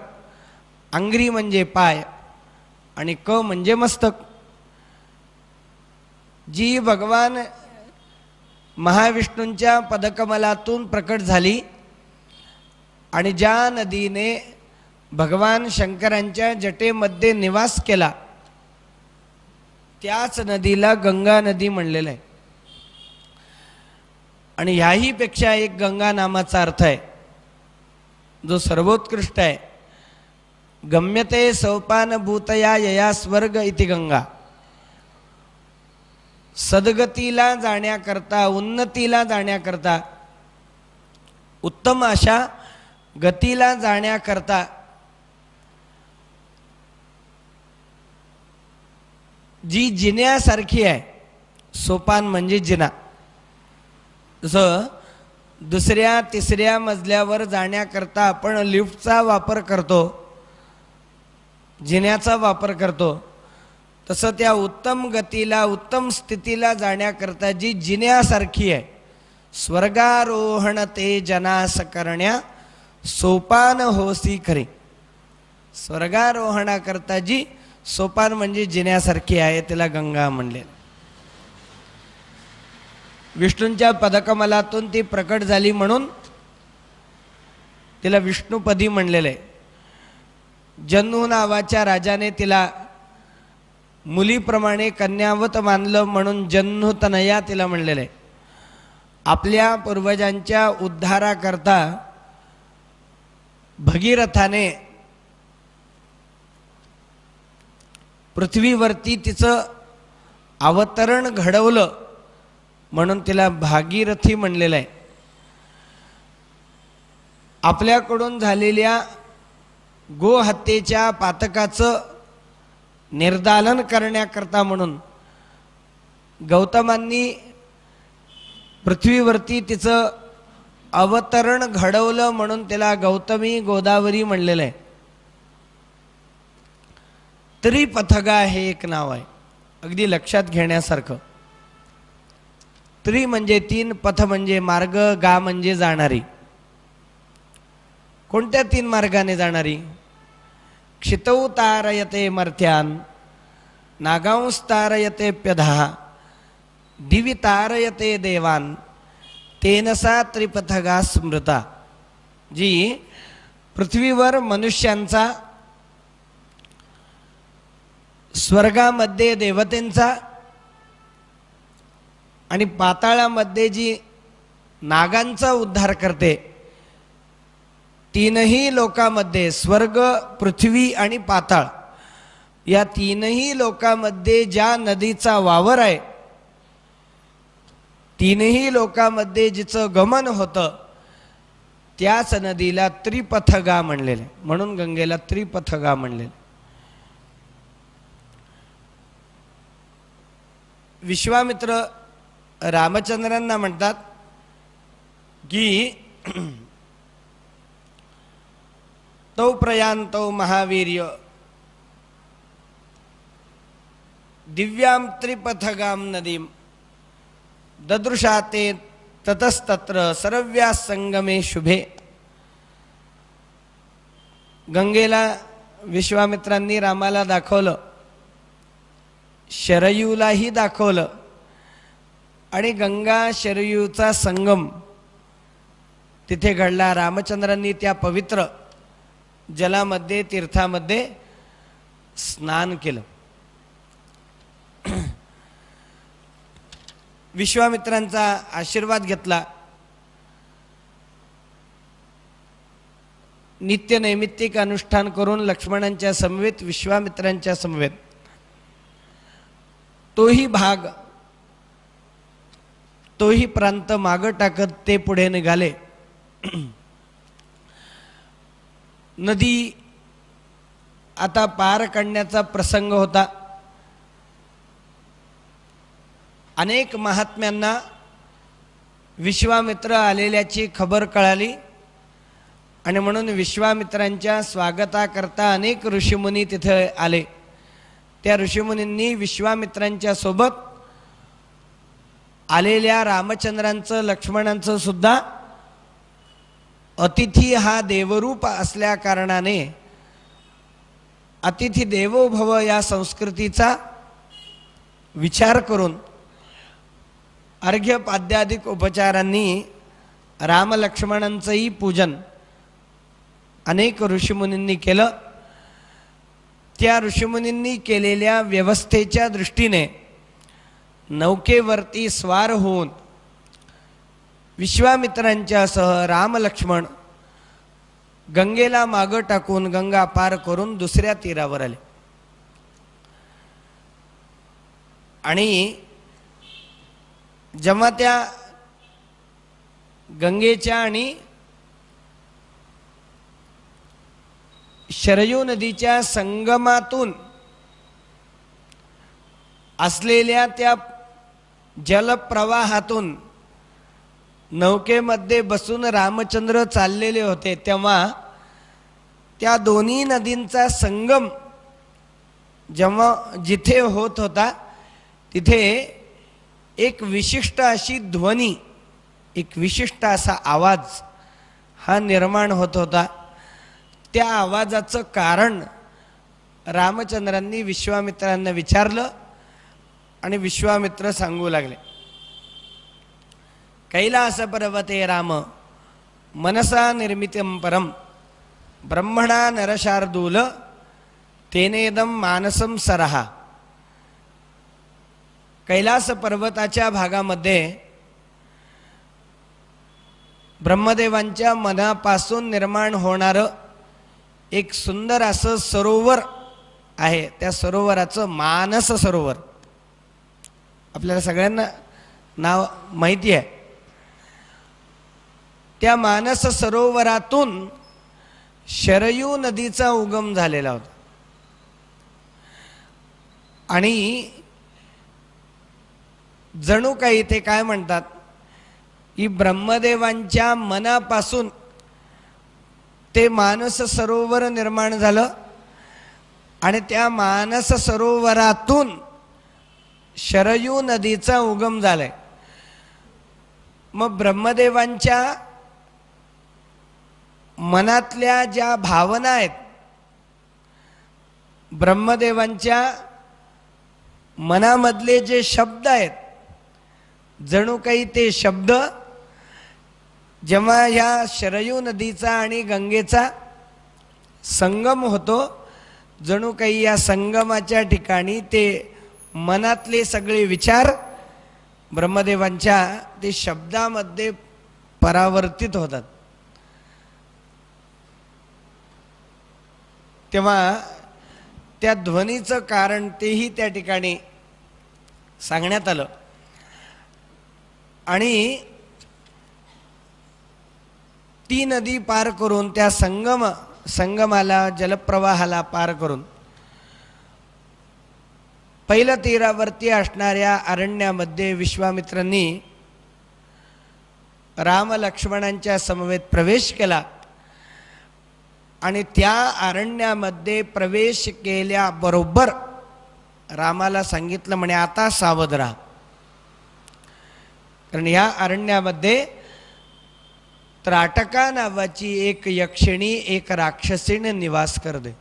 S1: अंग्री म्हणजे पाय आणि क म्हणजे मस्तक. जी भगवान महाविष्णूंच्या पदकमलातून प्रकट झाली आणि ज्या नदीने भगवान शंकरांच्या जटेमध्ये निवास केला त्याच नदीला गंगा नदी म्हणलेलं आहे. आणि ह्याही पेक्षा एक गंगा नामाचा अर्थ आहे जो सर्वोत्कृष्ट आहे. गम्यते सोपान भूतया यया स्वर्ग इति गंगा. सद्गतीला जाण्याकरता, उन्नतीला जाण्याकरता, उत्तम अशा गतीला जाण्याकरता जी जिन्यासारखी आहे. सोपान म्हणजे जिना. जसं दुसऱ्या तिसऱ्या मजल्यावर जाण्याकरता आपण लिफ्टचा वापर करतो, जिन्याचा वापर करतो, तसं त्या उत्तम गतीला, उत्तम स्थितीला जाण्याकरता जी जिन्यासारखी आहे. स्वर्गारोहण ते जनास करण्या सोपान होसी खरे. स्वर्गारोहणाकरता जी सोपान म्हणजे जिन्यासारखी आहे त्याला गंगा म्हणले. विष्णूंच्या पदकमलातून ती प्रकट झाली म्हणून तिला विष्णुपदी म्हणलेलं आहे. जन्नू नावाच्या राजाने तिला मुलीप्रमाणे कन्यावत मानलं म्हणून जन्नुतनया तिला म्हणलेलं आहे. आपल्या पूर्वजांच्या उद्धाराकरता भगीरथाने पृथ्वीवरती तिचं अवतरण घडवलं म्हणून तिला भागीरथी म्हणलेलं आहे. आपल्याकडून झालेल्या गोहत्येच्या पातकाचं निर्दालन करण्याकरता म्हणून गौतमांनी पृथ्वीवरती तिचं अवतरण घडवलं म्हणून त्याला गौतमी गोदावरी म्हणलेलं आहे. त्रिपथगा हे एक नाव आहे, अगदी लक्षात घेण्यासारखं. त्रि म्हणजे तीन, पथ म्हणजे मार्ग, गा म्हणजे जाणारी. कोणत्या तीन मार्गाने जाणारी? क्षितौ तारयते मर्त्यान, नागांस्तारयते प्यधा, दिवि तारयते देवान, तेन सा त्रिपथगा स्मृता. जी पृथ्वीवर मनुष्यांचा, स्वर्गामध्ये देवतेंचा आणि पाताळामध्ये जी नागांचा उद्धार करते, तीनही लोकांमध्ये, स्वर्ग, पृथ्वी आणि पाताळ, या तीनही लोकांमध्ये ज्या नदीचा वावर आहे, तीनही लोकांमध्ये जिचं गमन होतं, त्याच नदीला त्रिपथगा म्हणलेले, म्हणून गंगेला त्रिपथगा म्हणलेले. विश्वामित्र रामचंद्रांना म्हणतात की तौ प्रयान्तौ महावीर्य दिव्यां त्रिपथगां नदीं ददृशाते ततस्तत्र सर्व्या संगमे शुभे. गंगेला विश्वामित्रांनी रामाला दाखवलं, शरयूलाही दाखवलं, आणि गंगा शरयूचा संगम तिथे घडला. रामचंद्रांनी त्या पवित्र जलामध्ये, तीर्थामध्ये स्नान केलं. विश्वामित्रांचा आशीर्वाद घेतला. नित्य नैमित्तिक अनुष्ठान करून लक्ष्मणांच्या समवेत, विश्वामित्रांच्या समवेत तोही भाग, तोही प्रांत मागं टाकत ते पुढे निघाले. नदी आता पार काढण्याचा प्रसंग होता. अनेक महात्म्यांना विश्वामित्र आलेल्याची खबर कळाली आणि म्हणून विश्वामित्रांच्या स्वागताकरता अनेक ऋषीमुनी तिथे आले. त्या ऋषीमुनींनी विश्वामित्रांच्या सोबत आलेल्या रामचंद्रांचं, लक्ष्मणांचं सुद्धा अतिथी हा देवरूप असल्या कारणाने अतिथी देवो भव या संस्कृतीचा विचार करून अर्घ्य पाद्यादिक उपचारांनी रामलक्ष्मणांचंही पूजन अनेक ऋषीमुनींनी केलं. त्या ऋषीमुनींनी केलेल्या व्यवस्थेच्या दृष्टीने नौकेवरती स्वार होऊन विश्वामित्रांच्यासह रामलक्ष्मण गंगेला मागं टाकून गंगा पार करून दुसऱ्या तीरावर आले. आणि जेव्हा त्या गंगेच्या आणि शरयू नदीच्या संगमातून असलेल्या त्या जलप्रवाहातून नौकेमध्ये बसून रामचंद्र चाललेले होते, तेव्हा त्या दोन्ही नदींचा संगम जेव्हा जिथे होत होता तिथे एक विशिष्ट अशी ध्वनी, एक विशिष्ट असा आवाज हा निर्माण होत होता. त्या आवाजाचं कारण रामचंद्रांनी विश्वामित्रांना विचारलं आणि विश्वामित्र सांगू लागले. कैलास पर्वते राम मनसा निर्मितं परम ब्रह्मणा नरशार्दूल तेनेदम मानसम सरहा. कैलास पर्वताच्या भागामध्ये ब्रह्मदेवांच्या मनापासून निर्माण होणारं एक सुंदर असं सरोवर आहे. त्या सरोवराचं मानस सरोवर, आपल्याला सगळ्यांना नाव माहिती आहे. त्या मानस सरोवरातून शरयू नदीचा उगम झालेला होता. आणि जणू काही ते काय म्हणतात की ब्रह्मदेवांच्या मनापासून ते मानस सरोवर निर्माण झालं आणि त्या मानस सरोवरातून शरयू नदीचा उगम झालाय. मग ब्रह्मदेवांच्या मनातल्या ज्या भावना आहेत, ब्रह्मदेवांच्या मनामधले जे शब्द आहेत, जणू काही ते शब्द जेव्हा ह्या शरयू नदीचा आणि गंगेचा संगम होतो, जणू काही या संगमाच्या ठिकाणी ते मनातले सगळे विचार ब्रह्मदेवांच्या ते शब्दामध्ये परावर्तित होतात. तेव्हा त्या ध्वनीचं कारण तेही त्या ठिकाणी सांगण्यात आलं. आणि ती नदी पार करून त्या संगमाला जलप्रवाहाला पार करून पहिल्या तीरावरती असणाऱ्या अरण्यामध्ये विश्वामित्रांनी राम लक्ष्मणांच्या समवेत प्रवेश केला. आणि त्या अरण्यामध्ये प्रवेश केल्याबरोबर रामाला सांगितलं म्हणे, आता सावध राहा, कारण या अरण्यामध्ये त्राटका नावाची एक यक्षिणी, एक राक्षसीने निवास करते.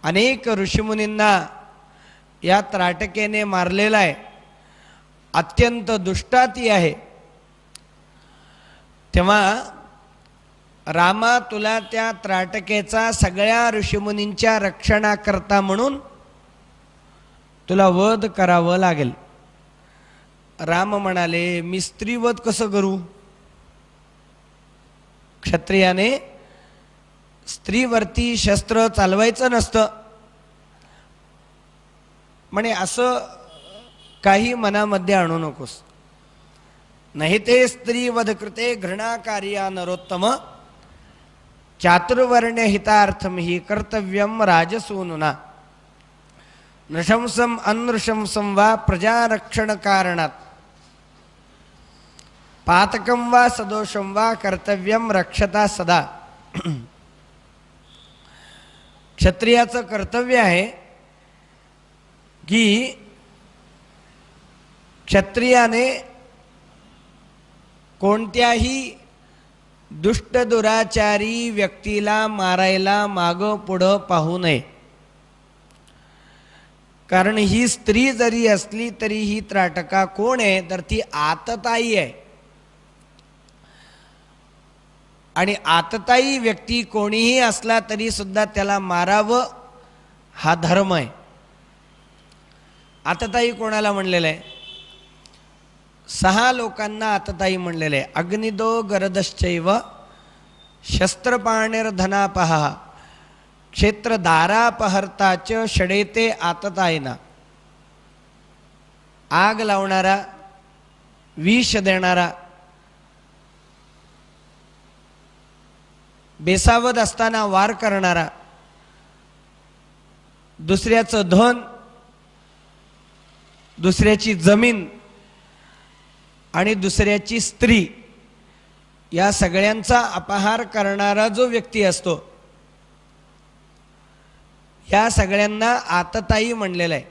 S1: अनेक ऋषीमुनींना या त्राटकेने मारलेला आहे. अत्यंत दुष्टाती आहे. तेव्हा रामा, तुला त्या त्राटकेचा सगळ्या ऋषीमुनींच्या रक्षणाकरता म्हणून तुला वध करावं लागेल. राम म्हणाले, मी स्त्रीवध कसं करू? क्षत्रियाने स्त्रीवरती शस्त्र चालवायचं नसतं म्हणे. असं काही मनामध्ये आणू नकोस. नाही ते स्त्रीवध कृते घृणाकार्या नरोत्तम, चातुर्वर्ण्य हितार्थम ही कर्तव्यम राजसूनुना, नृशंसम अनृशंसम वा प्रजारक्षण कारणात, पातकम वा सदोषम वा कर्तव्यम रक्षता सदा. क्षत्रियाचं कर्तव्य आहे की क्षत्रियाने कोणत्याही दुष्ट दुराचारी व्यक्तीला मारायला मागं पुढं पाहू नये. कारण ही स्त्री जरी असली तरी ही त्राटका कोण आहे? तर ती आतताई आहे. आणि आतताई व्यक्ती कोणीही असला तरी सुद्धा त्याला मारावं हा धर्म आहे. आतताई कोणाला म्हणलेलं आहे? 6 लोकांना आतताई म्हणलेलं आहे. अग्निदो गरदश्चैव शस्त्रपाणिर्धनापह क्षेत्रदारापहर्ताच षडेते आततायना. आग लावणारा, विष देणारा, बेसावध असताना वार करणारा, दुसऱ्याचं धन, दुसऱ्याची जमीन आणि दुसऱ्याची स्त्री या सगळ्यांचा अपहार करणारा जो व्यक्ती असतो, या सगळ्यांना आतताई म्हणलेलं आहे.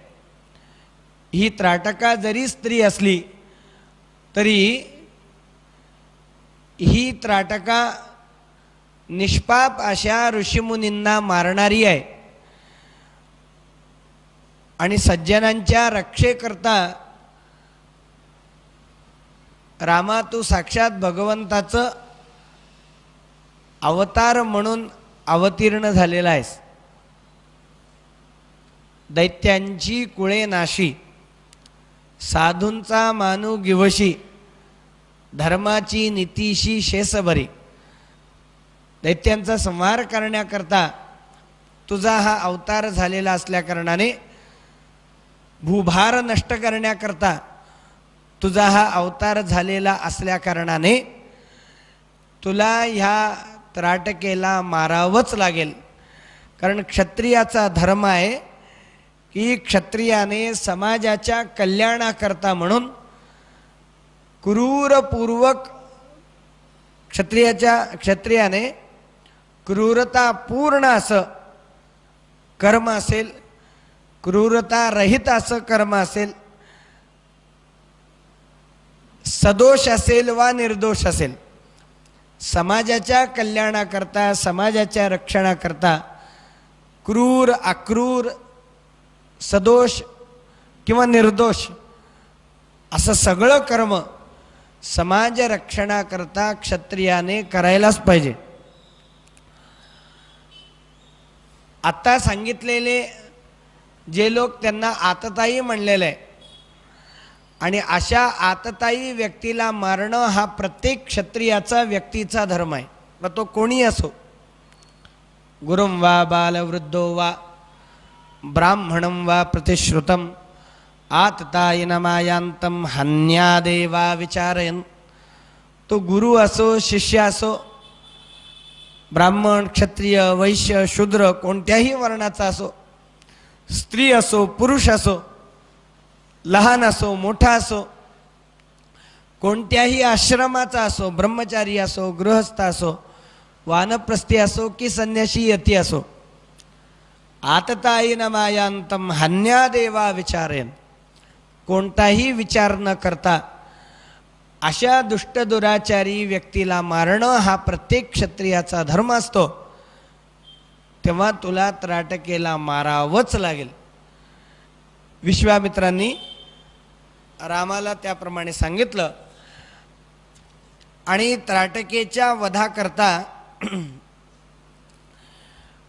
S1: ही त्राटका जरी स्त्री असली तरी ही त्राटका निष्पाप अशा ऋषीमुनींना मारणारी आहे. आणि सज्जनांच्या रक्षेकरता रामा, तू साक्षात भगवंताचं अवतार म्हणून अवतीर्ण झालेला आहेस. दैत्यांची कुळे नाशी, साधूंचा मानू गिवशी, धर्माची नीतीशी शेसभरी. दैत्यांचा संहार करण्याकरता तुझा हा अवतार झालेला असल्याकारणाने, भूभार नष्ट करण्याकरता तुझा हा अवतार झालेला असल्याकारणाने तुला ह्या त्राटकेला मारावंच लागेल. कारण क्षत्रियाचा धर्म आहे की क्षत्रियाने समाजाच्या कल्याणाकरता म्हणून क्रूरपूर्वक क्षत्रियाने क्रूरतापूर्ण असं कर्म असेल, क्रूरता रहित असं कर्म असेल, सदोष असेल वा निर्दोष असेल, समाजाच्या कल्याणाकरता, समाजाच्या रक्षणाकरता क्रूर, अक्रूर, सदोष किंवा निर्दोष असं सगळं कर्म समाज रक्षणाकरता क्षत्रियाने करायलाच पाहिजे. आता सांगितलेले जे लोक त्यांना आतताई म्हणलेलं आहे आणि अशा आतताई व्यक्तीला मारणं हा प्रत्येक क्षत्रियाचा व्यक्तीचा धर्म आहे. मग तो कोणी असो, गुरुं वा बालवृद्धो वा ब्राह्मणं वा प्रतिश्रुतं आततायिन मायांतं हन्यादेवा विचारयन्. तो गुरु असो, शिष्य असो, ब्राह्मण, क्षत्रिय, वैश्य, शूद्र कोणत्याही वर्णाचा असो, स्त्री असो, पुरुष असो, लहान असो, मोठा असो, कोणत्याही आश्रमाचा असो, ब्रह्मचारी असो, गृहस्थ असो, वानप्रस्थी असो की संन्यासी यती असो, आततायिन मायांतं हन्यादेवा विचारेन. कोणताही विचार न करता अशा दुष्ट दुराचारी व्यक्तीला मारणं हा प्रत्येक क्षत्रियाचा धर्म असतो. तेव्हा तुला त्राटकेला मारावंच लागेल. विश्वामित्रांनी रामाला त्याप्रमाणे सांगितलं आणि त्राटकेच्या वधाकरता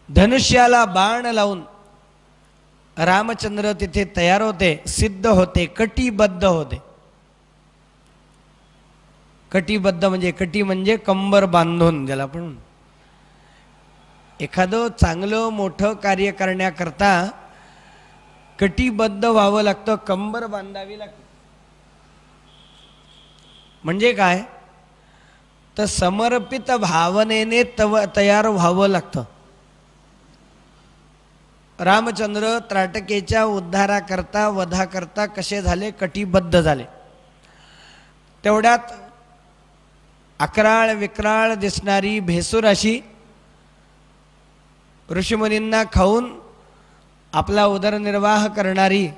S1: धनुष्याला बाण लावून रामचंद्र तिथे तयार होते, सिद्ध होते, कटिबद्ध होते. कटिबद्ध म्हणजे, कटी म्हणजे कंबर बांधून, ज्याला आपण एखादं चांगलं मोठं कार्य करण्याकरता कटिबद्ध व्हावं लागतं, कंबर बांधावी लागते. म्हणजे काय, तर समर्पित भावनेने तयार व्हावं लागतं. रामचंद्र त्राटकेच्या उद्धाराकरता, वधाकरता कसे झाले, कटिबद्ध झाले. तेवढ्यात अकराळ विक्राळ दिसणारी भेसूर अशी ऋषीमुनींना खाऊन आपला उदरनिर्वाह करणारी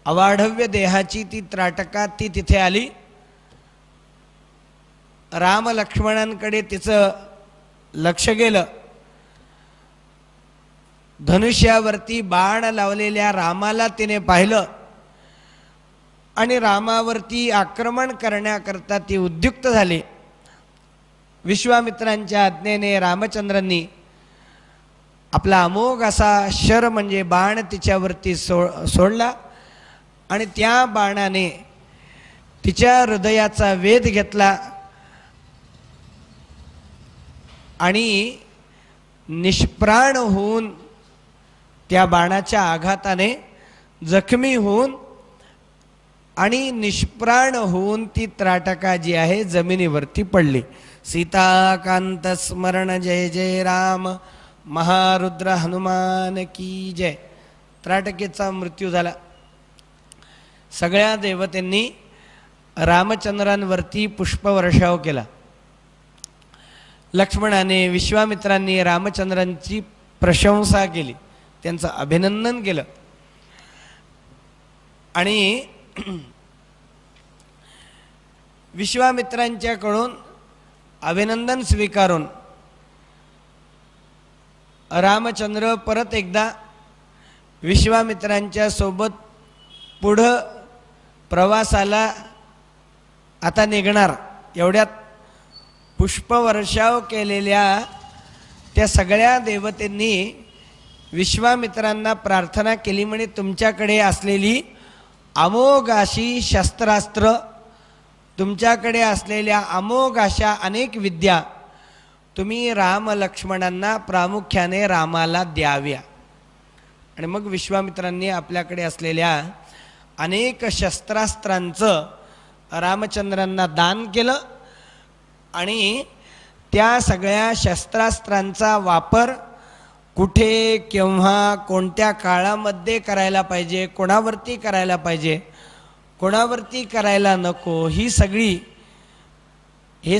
S1: अवाढव्य देहाची ती त्राटका ती तिथे आली. राम लक्ष्मणांकडे तिचं लक्ष गेलं. धनुष्यावरती बाण लावलेल्या रामाला तिने पाहिलं आणि रामावरती आक्रमण करण्याकरता ती उद्युक्त झाली. विश्वामित्रांच्या आज्ञेने रामचंद्रांनी आपला अमोघ असा शर म्हणजे बाण तिच्यावरती सोडला आणि त्या बाणाने तिच्या हृदयाचा वेध घेतला आणि निष्प्राण होऊन, त्या बाणाच्या आघाताने जखमी होऊन आणि निष्प्राण होऊन ती त्राटका जी आहे जमिनीवरती पडली. सीताकांत स्मरण जय जय राम, महारुद्र हनुमान की जय. त्राटकेचा मृत्यू झाला. सगळ्या देवतेंनी रामचंद्रांवरती पुष्पवर्षाव केला. लक्ष्मणाने, विश्वामित्रांनी रामचंद्रांची प्रशंसा केली, त्यांचं अभिनंदन केलं आणि विश्वामित्रांच्याकडून अभिनंदन स्वीकारून रामचंद्र परत एकदा विश्वामित्रांच्या सोबत पुढं प्रवासाला आता निघणार. एवढ्यात पुष्पवर्षाव केलेल्या त्या सगळ्या देवतेंनी विश्वामित्रांना प्रार्थना केली, म्हणे तुमच्याकडे असलेली अमोघ अशी शस्त्रास्त्र, तुमच्याकडे असलेल्या अमोघ अशा अनेक विद्या तुम्ही राम लक्ष्मणांना, प्रामुख्याने रामाला द्याव्या. आणि मग विश्वामित्रांनी आपल्याकडे असलेल्या अनेक शस्त्रास्त्रांचं रामचंद्रांना दान केलं आणि त्या सगळ्या शस्त्रास्त्रांचा वापर कुठे, केव्हा, कोणत्या काळामध्ये करायला पाहिजे, कोणावरती करायला पाहिजे, कोणावरती करायला नको, हे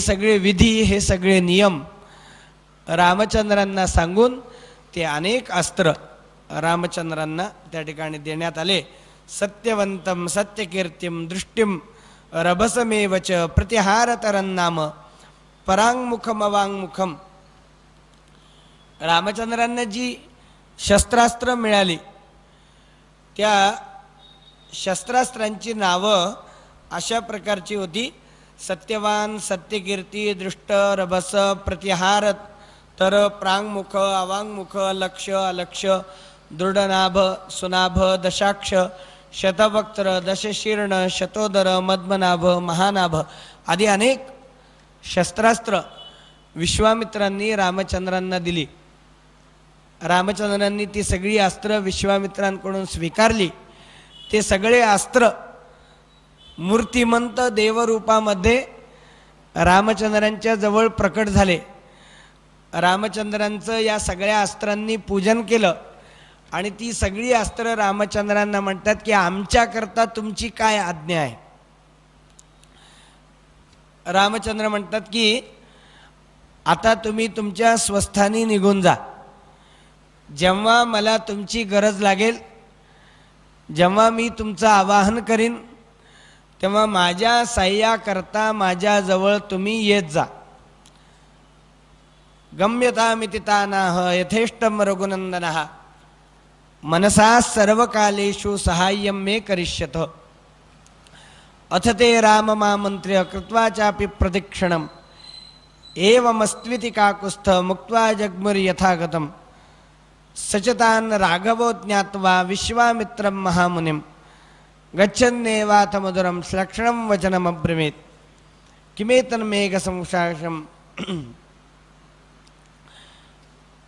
S1: सगळे विधी, हे सगळे नियम रामचंद्रांना सांगून ते अनेक अस्त्र रामचंद्रांना त्या ठिकाणी देण्यात आले. सत्यवंतम सत्यकीर्तिम दृष्टिम रभसमेवच प्रतिहारतरन्नाम परांगमुखम अवांगमुखम. रामचंद्रांना जी शस्त्रास्त्र मिळाली त्या शस्त्रास्त्रांची नावं अशा प्रकारची होती. सत्यवान, सत्यकीर्ती, दृष्ट, रभस, प्रतिहार, तर, प्रांगमुख, अवांगमुख, लक्ष, अलक्ष, दृढनाभ, सुनाभ, दशाक्ष, शतवक्त्र, दशशीर्ण, शतोदर, मद्मनाभ, महानाभ आदी अनेक शस्त्रास्त्र विश्वामित्रांनी रामचंद्रांना दिली. रामचंद्रांनी ती सगळी अस्त्र विश्वामित्रांकडून स्वीकारली. ते सगळे अस्त्र मूर्तिमंत देवरूपामध्ये रामचंद्रांच्या जवळ प्रकट झाले. रामचंद्रांचं या सगळ्या अस्त्रांनी पूजन केलं आणि ती सगळी अस्त्र रामचंद्रांना म्हणतात की आमच्याकरता तुमची काय आज्ञा आहे. रामचंद्र म्हणतात की आता तुम्ही तुमच्या स्वस्थानी निघून जा. जेव्हा मला तुमची गरज लागेल, जेव्हा मी तुमचं आवाहन करीन, तेव्हा माझ्या साह्याकरता माझ्याजवळ तुम्ही येत जा. गम्यतामिति तानाह यथेष्टम रघुनंदनः मनसा सर्वकालेषु सहाय्यं मे करिष्यत. अथ ते राम मामन्त्र्य कृत्वा चापि प्रदक्षिणम् एवमस्त्विति काकुस्थ मुक्त्वा जग्मुर्यथागतम् सचतान् राघवो ज्ञात्वा विश्वामित्रं महामुनिं गच्छन्नेवाथ मधुरं श्लक्षणं वचनमब्रवीत् किमेतन्मेघसंशासम्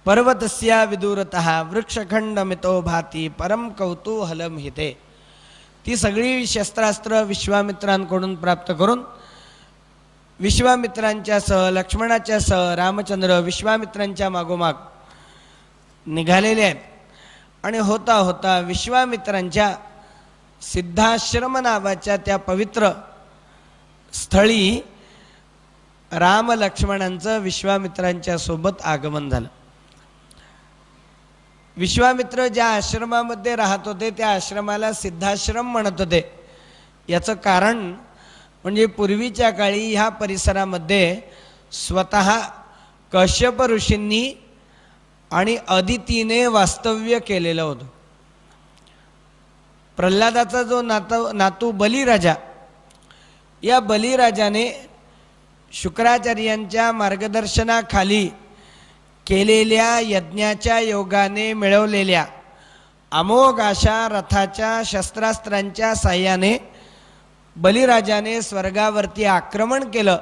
S1: पर्वतस्य विदूरतः वृक्षखंडमितो भाति परम कौतूहलम हिते. ती सगळी शस्त्रास्त्र विश्वामित्रांकडून प्राप्त करून विश्वामित्रांच्या सह, लक्ष्मणाच्या सह रामचंद्र विश्वामित्रांच्या मागोमाग निघालेले आहेत. आणि होता होता विश्वामित्रांच्या सिद्धाश्रम नावाच्या त्या पवित्र स्थळी राम लक्ष्मणांचं विश्वामित्रांच्या सोबत आगमन झालं. विश्वामित्र ज्या आश्रमामध्ये राहत होते त्या आश्रमाला सिद्धाश्रम म्हणत होते. याचं कारण म्हणजे पूर्वीच्या काळी ह्या परिसरामध्ये स्वतः कश्यप ऋषींनी आणि अदितीने वास्तव्य केलेलं होतं. प्रल्हादाचा जो नातू बलिराजा, या बलिराजाने शुक्राचार्यांच्या मार्गदर्शनाखाली केलेल्या यज्ञाच्या योगाने मिळवलेल्या अमोघ अशा रथाच्या शस्त्रास्त्रांच्या साह्याने बलिराजाने स्वर्गावरती आक्रमण केलं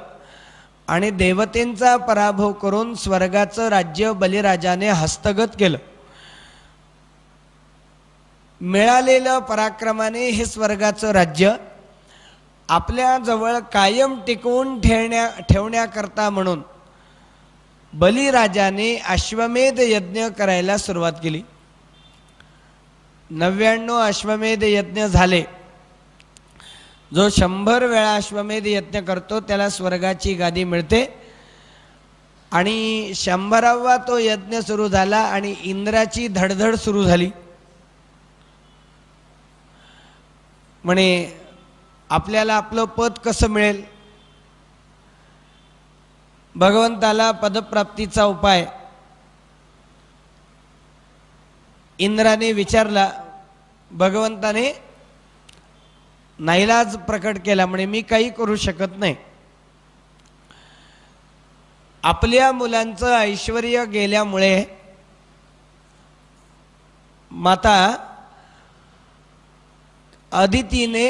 S1: आणि देवतेंचा पराभव करून स्वर्गाचं राज्य बलिराजाने हस्तगत केलं. मिळालेलं पराक्रमाने हे स्वर्गाचं राज्य आपल्या जवळ कायम टिकवून ठेवण्याकरता म्हणून बलिराजाने अश्वमेध यज्ञ करायला सुरुवात केली. 99 अश्वमेध यज्ञ झाले. जो 100 वेळा अश्वमेध यज्ञ करतो त्याला स्वर्गाची गादी मिळते. आणि 100वा तो यज्ञ सुरू झाला आणि इंद्राची धडधड सुरू झाली. म्हणे आपल्याला आपलं पद कसं मिळेल. भगवंताला पदप्राप्तीचा उपाय इंद्राने विचारला. भगवंताने नाईलाज प्रकट केला. म्हणे मी काही करू शकत नाही. आपल्या मुलांचं ऐश्वर्य गेल्यामुळे माता अदितीने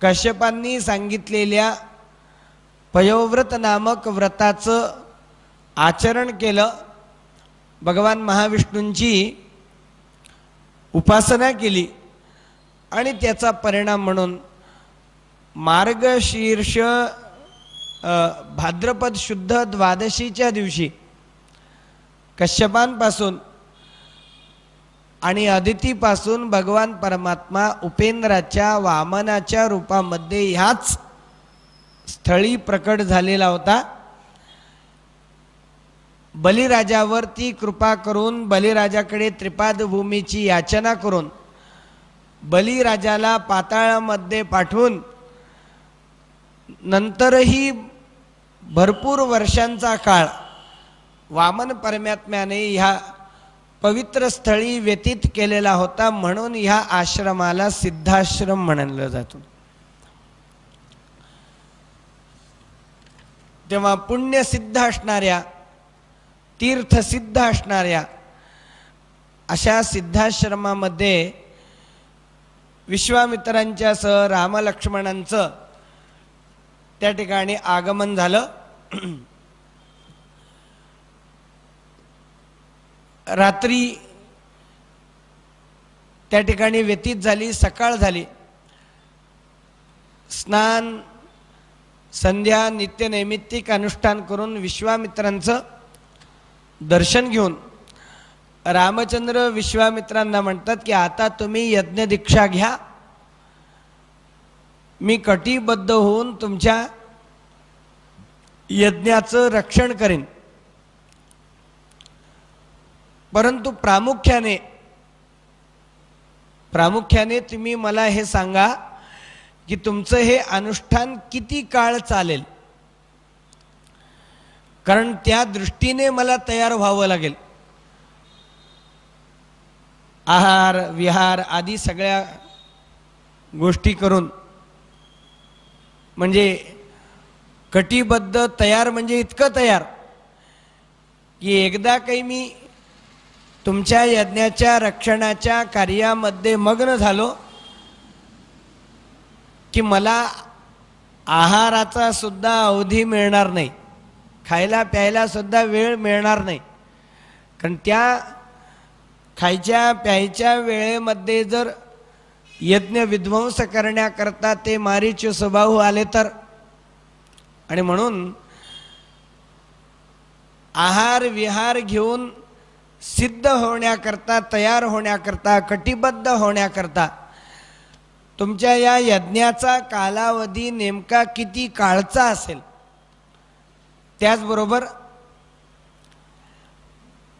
S1: कश्यपांनी सांगितलेल्या पयोव्रत नामक व्रताचं आचरण केलं. भगवान महाविष्णूंची उपासना केली आणि त्याचा परिणाम म्हणून मार्गशीर्ष भाद्रपद शुद्ध द्वादशीच्या दिवशी कश्यपांपासून आणि अदितीपासून भगवान परमात्मा उपेंद्राच्या वामनाच्या रूपामध्ये ह्याच स्थळी प्रकट झालेला होता. बलिराजावरती कृपा करून बलिराजाकडे त्रिपाद भूमीची याचना करून बलिराजाला पाताळामध्ये पाठवून नंतरही भरपूर वर्षांचा काळ वामन परमात्म्याने ह्या पवित्र स्थळी व्यतीत केलेला होता, म्हणून ह्या आश्रमाला सिद्धाश्रम म्हणलं जातं. तेव्हा पुण्यसिद्ध असणाऱ्या तीर्थसिद्ध असणाऱ्या अशा सिद्धाश्रमामध्ये विश्वामित्रांच्या सह रामलक्ष्मणांचं त्या ठिकाणी आगमन झालं. रात्री त्या ठिकाणी व्यतीत झाली, सकाळ झाली. स्नान संध्या नित्य नैमित्तिक अनुष्ठान करून विश्वामित्रांचं दर्शन घेऊन रामचंद्र विश्वामित्रांना म्हणतात की आता तुम्ही यज्ञ दीक्षा घ्या, मी कटिबद्ध होऊन तुमच्या यज्ञाचं रक्षण करेन. परंतु प्रामुख्याने तुम्ही मला हे सांगा की तुमचं हे अनुष्ठान किती काळ चालेल, कारण त्या दृष्टीने मला तयार व्हावं लागेल. आहार विहार आदी सगळ्या गोष्टी करून, म्हणजे कटिबद्ध तयार म्हणजे इतकं तयार की एकदा काही मी तुमच्या यज्ञाच्या रक्षणाच्या कार्यामध्ये मग्न झालो की मला आहाराचा सुद्धा अवधी मिळणार नाही, खायला प्यायला सुद्धा वेळ मिळणार नाही. कारण त्या खायच्या प्यायच्या वेळेमध्ये जर यज्ञ विध्वंस करण्याकरता ते मारीचे स्वभाव आले तर, आणि म्हणून आहार विहार घेऊन सिद्ध होण्याकरता तयार होण्याकरता कटिबद्ध होण्याकरता तुमच्या या यज्ञाचा कालावधी नेमका किती काळचा असेल, त्याचबरोबर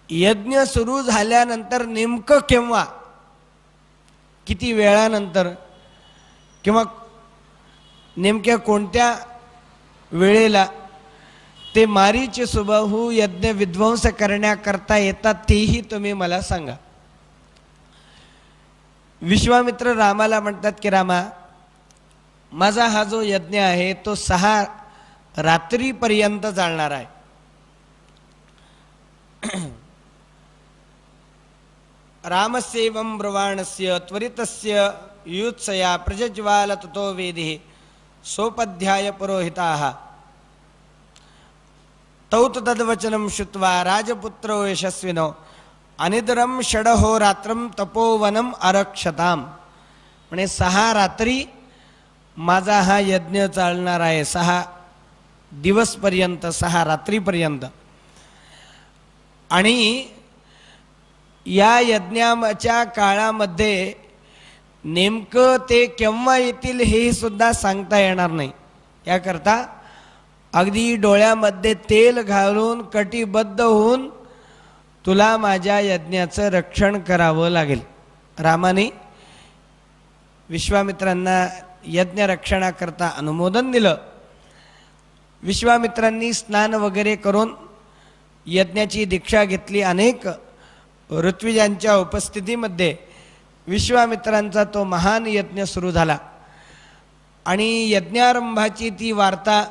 S1: यज्ञ सुरू झाल्यानंतर नेमकं केव्हा किती वेळानंतर किंवा नेमक्या कोणत्या वेळेला ते मारीचे सुबाहू यज्ञ विध्वंस करण्याकरता येतात तेही तुम्ही मला सांगा. विश्वामित्र रामाला म्हणतात की रामा, माझा हा जो यज्ञ आहे तो 6 रात्रीपर्यंत चालणार आहे. रामस्यैवं ब्रुवाणस्य त्वरितस्य युत्सया प्रज्ज्वाल ततो वेदिः सोपध्याय पुरोहिताः तौत तद्वचनं श्रुत्वा राजपुत्रो यशस्विनो अनिद्रं षडहोरात्रं तपोवनम आरक्षताम. म्हणजे 6 रात्री माझा हा यज्ञ चालणार आहे, 6 दिवसपर्यंत 6 रात्रीपर्यंत. आणि या यज्ञाच्या काळामध्ये नेमकं ते केव्हा येतील हे सुद्धा सांगता येणार नाही. याकरता अगदी डोळ्यामध्ये तेल घालून कटिबद्ध होऊन तुला माझ्या यज्ञाचं रक्षण करावं लागेल. रामाने विश्वामित्रांना यज्ञ रक्षणाकरता अनुमोदन दिलं. विश्वामित्रांनी स्नान वगैरे करून यज्ञाची दीक्षा घेतली. अनेक ऋत्विजांच्या उपस्थितीमध्ये विश्वामित्रांचा तो महान यज्ञ सुरू झाला. आणि यज्ञारंभाची ती वार्ता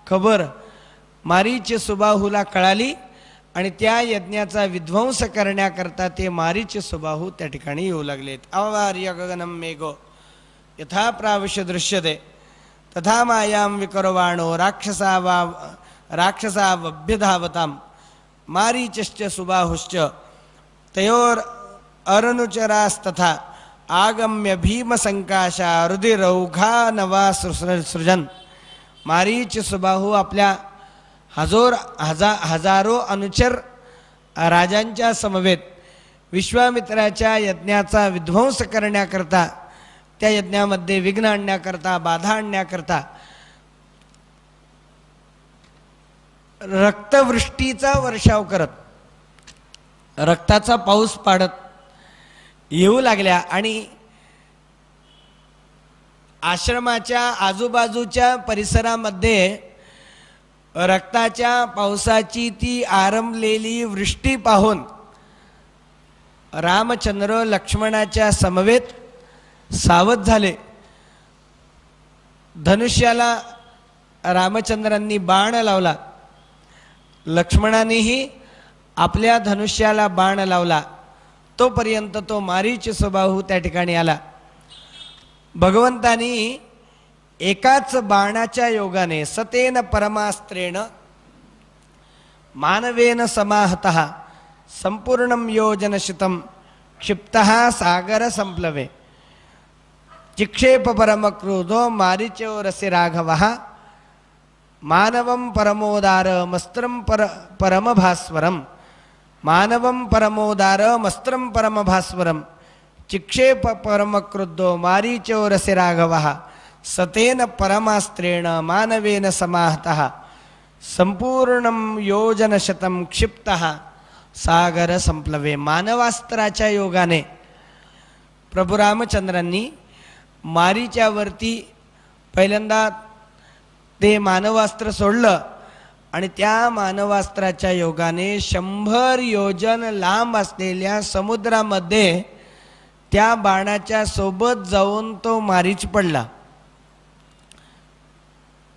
S1: खबर मारीच सुबाहूला कळाली आणि त्या यज्ञाचा विध्वंस करण्याकरता ते मारीच सुबाहू त्या ठिकाणी येऊ लागलेत. अवार्य गगनम मेघो यथा प्राविश्य दृश्यते तथा मायां विकरवाणो राक्षसावभ्यधावताम मारीचश्च सुबाहुश्च तयोर अरनुचरास्तथा आगम्य भीमसंकाशा रुधिरौघा नवा सृजन. मारीच सुबाहू आपल्या हजारो अनुचर राजांच्या समवेत विश्वामित्राच्या यज्ञाचा विध्वंस करण्याकरता, त्या यज्ञामध्ये विघ्न आणण्याकरता, बाधा आणण्याकरता रक्तवृष्टीचा वर्षाव करत, रक्ताचा पाऊस पाडत येऊ लागल्या आणि आश्रमाच्या आजूबाजूच्या परिसरामध्ये रक्ताच्या पावसाची ती आरंभलेली वृष्टी पाहून रामचंद्र लक्ष्मणाच्या समवेत सावध झाले. धनुष्याला रामचंद्रांनी बाण लावला, लक्ष्मणानेही आपल्या धनुष्याला बाण लावला. तोपर्यंत तो मारीच सुबाहू त्या ठिकाणी आला. भगवंतानी एकाच बाणाच्या योगाने सतेन परमास्त्रेण मानवेन समाहतः संपूर्णं योजनशितं क्षिप्तः सागर संप्लवे चिक्षेप परमक्रोधो मारीचोरसि राघवः मानवं परमोदारमस्त्रं परमभास्वरं मानवं परमोदारमस्त्रं परमभास्वरं चिक्षेप परमक्रुद्धो मारीचोरसि राघवः सतेन परमास्त्रेण मानवेन समाहतः संपूर्णं योजनशतं क्षिप्तः सागर संप्लवे. मानवास्त्राच्या योगाने प्रभू रामचंद्रांनी मारीच्यावरती पहिल्यांदा ते मानवास्त्र सोडलं आणि त्या मानवास्त्राच्या योगाने 100 योजन लांब असलेल्या समुद्रामध्ये त्या बाणाच्या सोबत जाऊन तो मारीच पडला.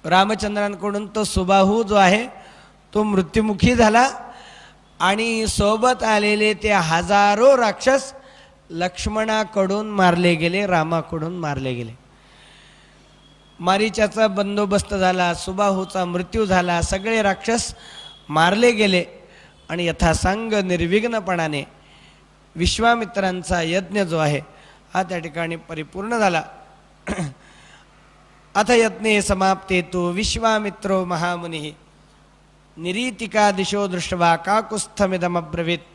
S1: रामचंद्रांकडून तो सुबाहू जो आहे तो मृत्युमुखी झाला आणि सोबत आलेले ते हजारो राक्षस लक्ष्मणाकडून मारले गेले, रामाकडून मारले गेले. मारीचाचा बंदोबस्त झाला, सुबाहूचा मृत्यू झाला, सगळे राक्षस मारले गेले आणि यथासांग निर्विघ्नपणाने विश्वामित्रांचा यज्ञ जो आहे हा त्या ठिकाणी परिपूर्ण झाला. अथ यज्ञे समाप्ते तु विश्वामित्रो महामुनिः निरीतिका दिशो दृष्ट्वा काकुत्स्थमिदमब्रवीत्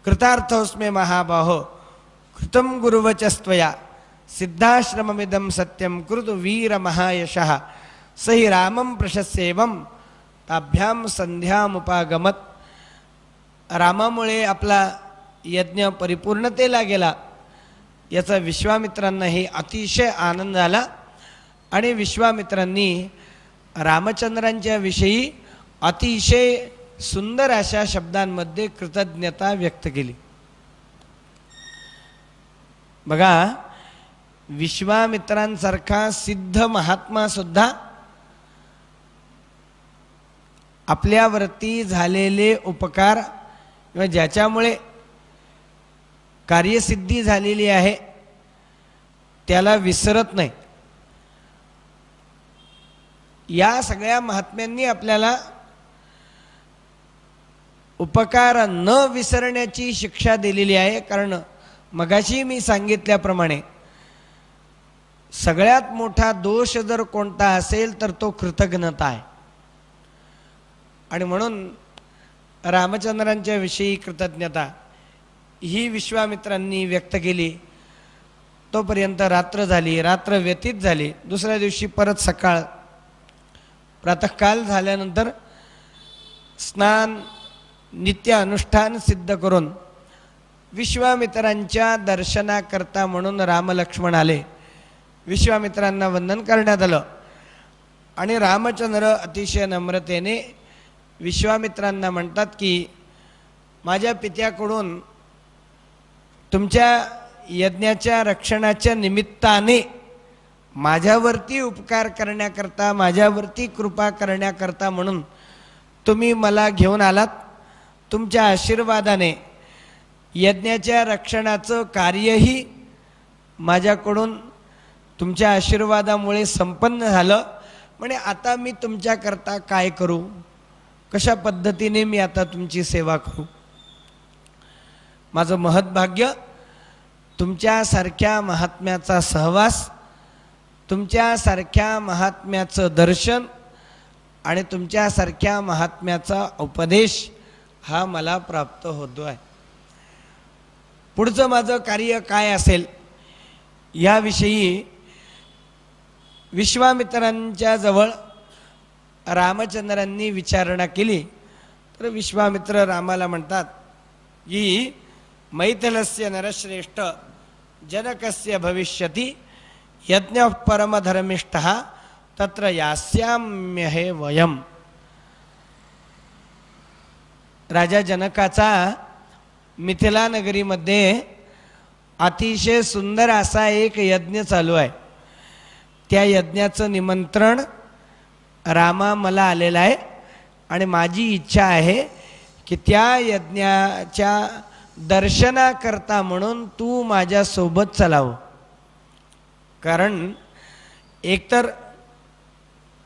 S1: कृतार्थोऽस्मि महाबाहो कृतं गुरुवचस्त्वया सिद्धाश्रममिदं सत्यं कुरुतु वीर महायशः स हि रामं प्रशस्येवं ताभ्यां संध्यामुपागमत्. रामामुळे आपला यज्ञ परिपूर्णतेला गेला याचा विश्वामित्रांनाही अतिशय आनंद झाला आणि विश्वामित्रांनी रामचंद्रांच्या विषयी अतिशय सुंदर अशा शब्दांमध्ये कृतज्ञता व्यक्त केली. बघा, विश्वामित्रांसारखा सिद्ध महात्मा सुद्धा आपल्यावरती झालेले उपकार किंवा ज्याच्यामुळे कार्यसिद्धी झालेली आहे त्याला विसरत नाही. या सगळ्या महात्म्यांनी आपल्याला उपकार न विसरण्याची शिक्षा दिलेली आहे. कारण मगाशी मी सांगितल्याप्रमाणे सगळ्यात मोठा दोष जर कोणता असेल तर तो कृतज्ञता आहे. आणि म्हणून रामचंद्रांच्या विषयी कृतज्ञता ही विश्वामित्रांनी व्यक्त केली. तोपर्यंत रात्र झाली, रात्र व्यतीत झाली. दुसऱ्या दिवशी परत सकाळ, प्रातःकाल झाल्यानंतर स्नान नित्य अनुष्ठान सिद्ध करून विश्वामित्रांच्या दर्शनाकरता म्हणून रामलक्ष्मण आले. विश्वामित्रांना वंदन करण्यात आलं आणि रामचंद्र अतिशय नम्रतेने विश्वामित्रांना म्हणतात की माझ्या पित्याकडून तुमच्या यज्ञाच्या रक्षणाच्या निमित्ताने माझ्यावरती उपकार करण्याकरता, माझ्यावरती कृपा करण्याकरता म्हणून तुम्ही मला घेऊन आलात. तुमच्या आशीर्वादाने यज्ञाच्या रक्षणाचं कार्यही माझ्याकडून तुमच्या आशीर्वादामुळे संपन्न झालं. म्हणजे आता मी तुमच्याकरता काय करू, कशा पद्धतीने मी आता तुमची सेवा करू. माझं महत्भाग्य तुमच्यासारख्या महात्म्याचा सहवास, तुमच्यासारख्या महात्म्याचं दर्शन आणि तुमच्यासारख्या महात्म्याचा उपदेश हा मला प्राप्त होतो आहे. पुढचं माझं कार्य काय असेल याविषयी विश्वामित्रांच्या जवळ रामचंद्रांनी विचारणा केली तर विश्वामित्र रामाला म्हणतात की मैथिलस्य नरश्रेष्ठ जनकस्य भविष्यति यज्ञ परमधर्मिष्ठः तत्र यास्याम्यहे वयम. राजा जनकाचा मिथिला नगरीमध्ये अतिशय सुंदर असा एक यज्ञ चालू आहे. त्या यज्ञाचं निमंत्रण रामा मला आलेलं आहे आणि माझी इच्छा आहे की त्या यज्ञाच्या दर्शनाकरता म्हणून तू माझ्यासोबत चलावं. कारण एकतर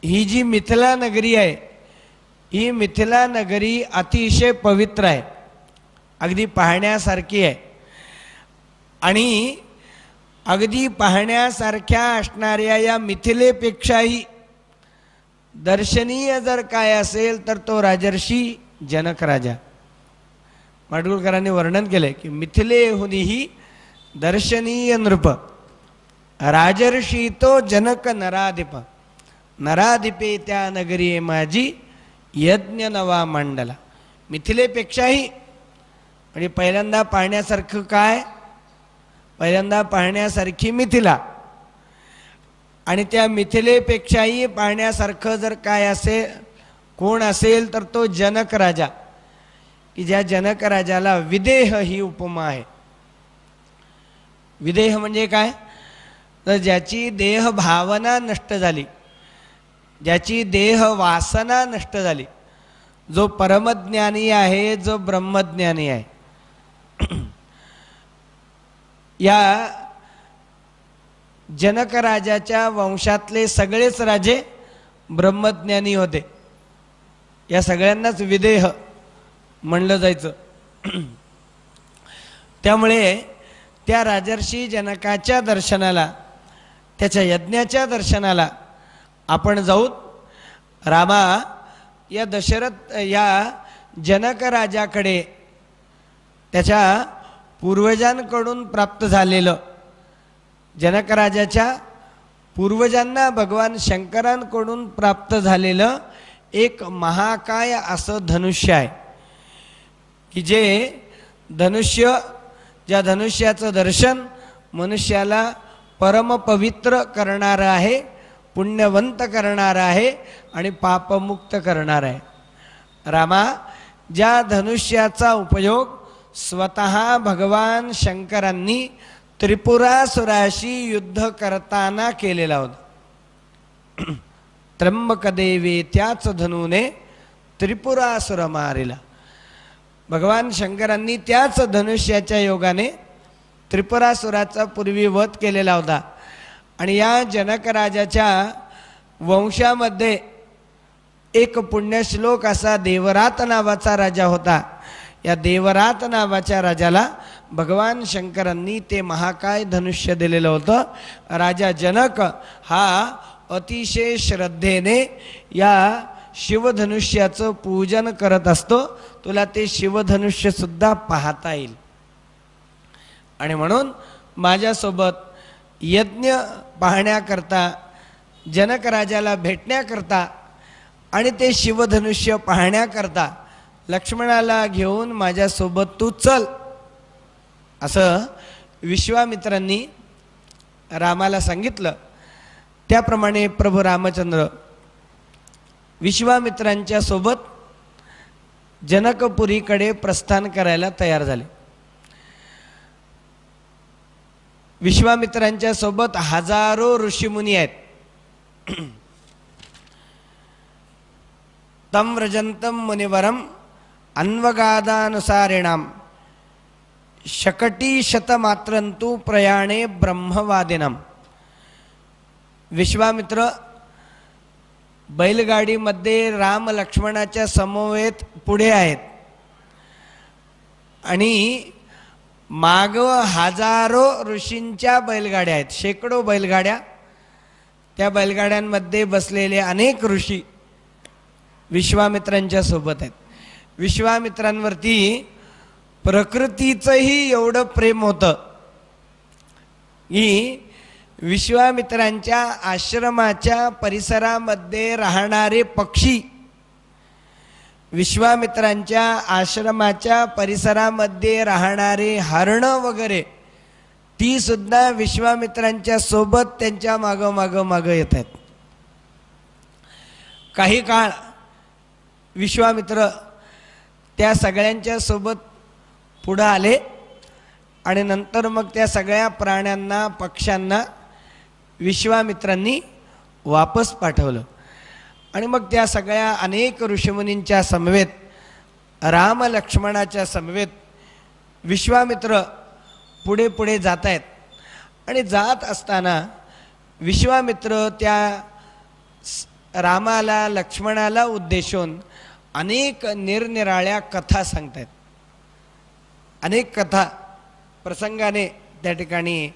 S1: ही जी मिथिला नगरी आहे ही मिथिला नगरी अतिशय पवित्र आहे, अगदी पाहण्यासारखी आहे आणि अगदी पाहण्यासारख्या असणाऱ्या या मिथिलेपेक्षाही दर्शनीय जर काय असेल तर तो राजर्षी जनक राजा. माडगुळकरांनी वर्णन केले की मिथिलेहुनीही दर्शनीय नृप राजर्षी तो जनक नराधिप. नराधिपे त्या नगरी माझी यज्ञ नवा मांडला. मिथिलेपेक्षाही म्हणजे पहिल्यांदा पाहण्यासारखं काय, पहिल्यांदा पाहण्यासारखी मिथिला आणि त्या मिथिलेपेक्षाही पाहण्यासारखं जर काय असेल कोण असेल तर तो जनक राजा, की ज्या जनक राजाला विदेह ही उपमा आहे. विदेह म्हणजे काय तर ज्याची देह भावना नष्ट झाली, ज्याची देह वासना नष्ट झाली, जो परमज्ञानी आहे, जो ब्रह्मज्ञानी आहे. या जनक राजाच्या वंशातले सगळेच राजे ब्रह्मज्ञानी होते. या सगळ्यांनाच विदेह म्हणलं जायचं. त्यामुळे त्या राजर्षी जनकाच्या दर्शनाला, त्याच्या यज्ञाच्या दर्शनाला आपण जाऊन रामा या दशरथ या जनक राजाकडे त्याच्या पूर्वजांकडून प्राप्त झालेलं, जनक राजाच्या पूर्वजांना भगवान शंकरांकडून प्राप्त झालेलं एक महाकाय असं धनुष्य आहे की जे धनुष्य, ज्या धनुष्याचं दर्शन मनुष्याला परमपवित्र करणारं आहे, पुण्यवंत करणारं आहे आणि पापमुक्त करणारं आहे. रामा, ज्या धनुष्याचा उपयोग स्वतः भगवान शंकरांनी त्रिपुरासुराशी युद्ध करताना केलेला होता. त्र्यंबकदेवी त्याच धनुने त्रिपुरासुर मारिला. भगवान शंकरांनी त्याच धनुष्याच्या योगाने त्रिपुरासुराचा पूर्वी वध केलेला होता. आणि या जनक राजाच्या वंशामध्ये एक पुण्यश्लोक असा देवरात नावाचा राजा होता. या देवरात नावाच्या राजाला भगवान शंकरांनी ते महाकाय धनुष्य दिलेलं होतं. राजा जनक हा अतिशय श्रद्धेने या शिवधनुष्याचं पूजन करत असतो. तुला ते शिवधनुष्य सुद्धा पाहता येईल. आणि म्हणून माझ्यासोबत यज्ञ पाहण्याकरता, जनक राजाला भेटण्याकरता आणि ते शिवधनुष्य पाहण्याकरता लक्ष्मणाला घेऊन माझ्यासोबत तू चल, असं विश्वामित्रांनी रामाला सांगितलं. त्याप्रमाणे प्रभू रामचंद्र विश्वामित्रांच्या सोबत जनकपुरीकडे प्रस्थान करायला तयार झाले. विश्वामित्रांच्या सोबत हजारो ऋषीमुनी आहेत. तम व्रजंतम मुनिवरम अन्वगादानुसारिणाम शकटी शतमात्रंतु प्रयाणे ब्रह्मवादिनम. विश्वामित्र बैलगाडीमध्ये राम लक्ष्मणाच्या समवेत पुढे आहेत आणि माग हजारो ऋषींच्या बैलगाड्या आहेत, शेकडो बैलगाड्या. त्या बैलगाड्यांमध्ये बसलेले अनेक ऋषी विश्वामित्रांच्या सोबत आहेत. विश्वामित्रांवरती प्रकृतीचंही एवढं प्रेम होतं की विश्वामित्रांच्या आश्रमाच्या परिसरामध्ये राहणारे पक्षी, विश्वामित्रांच्या आश्रमाच्या परिसरामध्ये राहणारे हरणं वगैरे, ती सुद्धा विश्वामित्रांच्या सोबत त्यांच्या मागं येत आहेत. काही काळ विश्वामित्र त्या सगळ्यांच्या सोबत पुढं आले आणि नंतर मग त्या सगळ्या प्राण्यांना, पक्ष्यांना विश्वामित्रांनी वापस पाठवलं. आणि मग त्या सगळ्या अनेक ऋषीमुनींच्या समवेत, राम लक्ष्मणाच्या समवेत विश्वामित्र पुढे पुढे जात आहेत. आणि जात असताना विश्वामित्र त्या रामाला, लक्ष्मणाला उद्देशून अनेक निरनिराळ्या कथा सांगत आहेत. अनेक कथा प्रसंगाने त्या ठिकाणी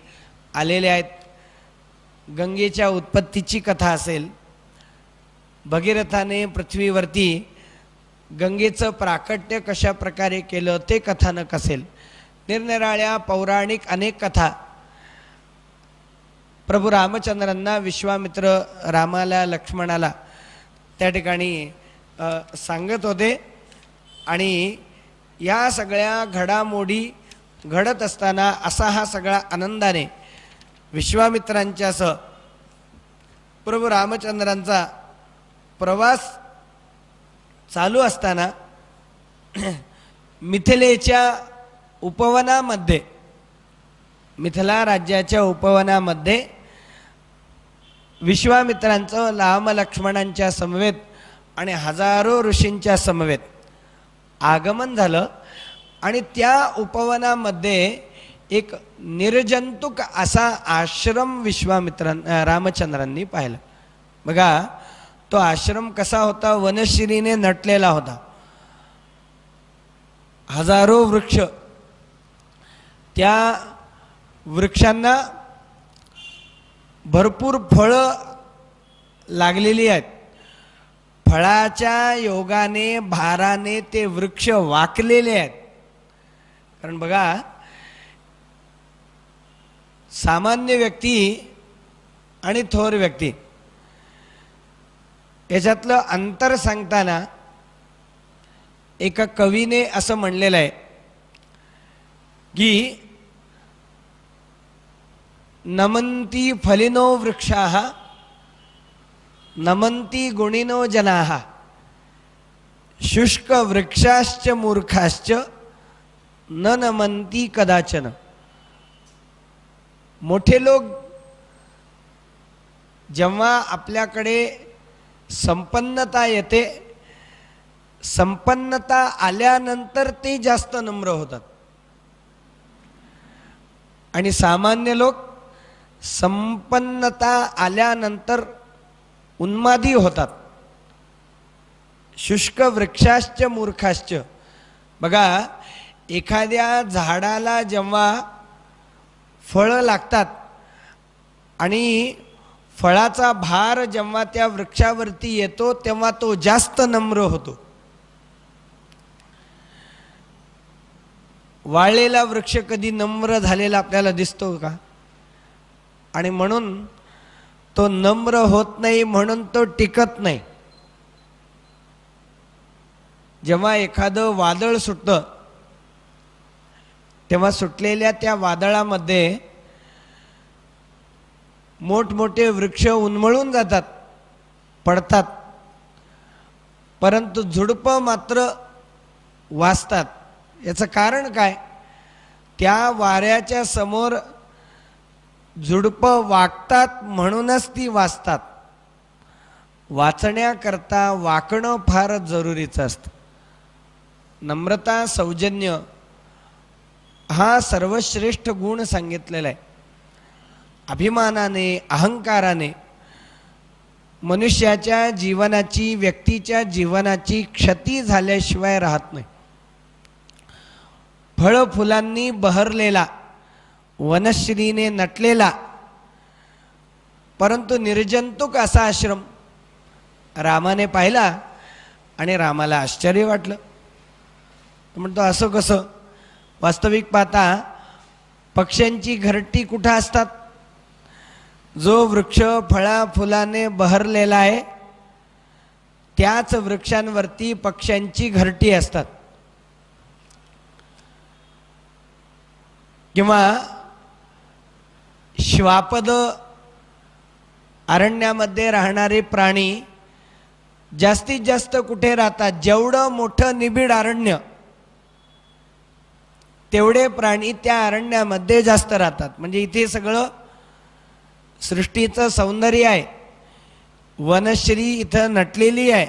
S1: आलेल्या आहेत. गंगेच्या उत्पत्तीची कथा असेल, भगीरथाने पृथ्वीवरती गंगेचं प्राकट्य कशा प्रकारे केलं ते कथानक असेल, निरनिराळ्या पौराणिक अनेक कथा प्रभू रामचंद्रांना विश्वामित्र रामाला, लक्ष्मणाला त्या ठिकाणी सांगत होते. आणि या सगळ्या घडामोडी घडत असताना असा हा सगळा आनंदाने विश्वामित्रांच्यासह प्रभू रामचंद्रांचा प्रवास चालू असताना मिथिलेच्या उपवनामध्ये, मिथिला राज्याच्या उपवनामध्ये विश्वामित्रांचं राम लक्ष्मणांच्या समवेत आणि हजारो ऋषींच्या समवेत आगमन झालं. आणि त्या उपवनामध्ये एक निर्जंतुक असा आश्रम रामचंद्रांनी पाहिला. बघा, तो आश्रम कसा होता? वनश्रीने नटलेला होता. हजारो वृक्ष, त्या वृक्षांना भरपूर फळं लागलेली आहेत. फळाच्या योगाने, भाराने ते वृक्ष वाकलेले आहेत. कारण बघा, सामान्य व्यक्ती आणि थोर व्यक्ती याच्यातलं अंतर सांगताना एका कवीने असं म्हणलेलं आहे की नमन्ति फलिनो वृक्षाः नमन्ति गुणिनो जनाः शुष्क वृक्षाश्च मूर्खाश्च न नमन्ति कदाचन. मोठे लोक जेव्हा आपल्याकडे संपन्नता येते, संपन्नता आल्यानंतर ते जास्त नम्र होतात. आणि सामान्य लोक संपन्नता आल्यानंतर उन्मादी होतात. शुष्क वृक्षाश्च मूर्खाश्च. बघा, एखाद्या झाडाला जेव्हा फळं लागतात आणि फळाचा भार जेव्हा त्या वृक्षावरती येतो तेव्हा तो जास्त नम्र होतो. वाळलेला वृक्ष कधी नम्र झालेला आपल्याला दिसतो का? आणि म्हणून तो नम्र होत नाही, म्हणून तो टिकत नाही. जेव्हा एखादं वादळ सुटतं तेव्हा सुटलेल्या त्या वादळामध्ये मोठमोठे वृक्ष उन्मळून जातात, पडतात, परंतु झुडपं मात्र वाचतात. याचं कारण काय? त्या वाऱ्याच्या समोर झुडपं वाकतात म्हणूनच ती वाचतात. वाचण्याकरता वाकणं फार जरुरीचं असतं. नम्रता, सौजन्य हा सर्वश्रेष्ठ गुण सांगितलेला आहे. अभिमानाने, अहंकाराने मनुष्याच्या जीवनाची, व्यक्तीच्या जीवनाची क्षती झाल्याशिवाय राहत नाही. फळ फुलांनी बहरलेला, वनश्रीने नटलेला, परंतु निर्जंतुक असा आश्रम रामाने पाहिला आणि रामाला आश्चर्य वाटलं. म्हणतो असं कसं? वास्तविक पाहता पक्ष्यांची घरटी कुठं असतात? जो वृक्ष फळा फुलाने बहरलेला आहे त्याच वृक्षांवरती पक्ष्यांची घरटी असतात. किंवा श्वापद अरण्यामध्ये राहणारे प्राणी जास्तीत जास्त कुठे राहतात? जेवढं मोठं निबिड अरण्य तेवढे प्राणी त्या अरण्यामध्ये जास्त राहतात. म्हणजे इथे सगळं सृष्टीचं सौंदर्य आहे, वनश्री इथं नटलेली आहे.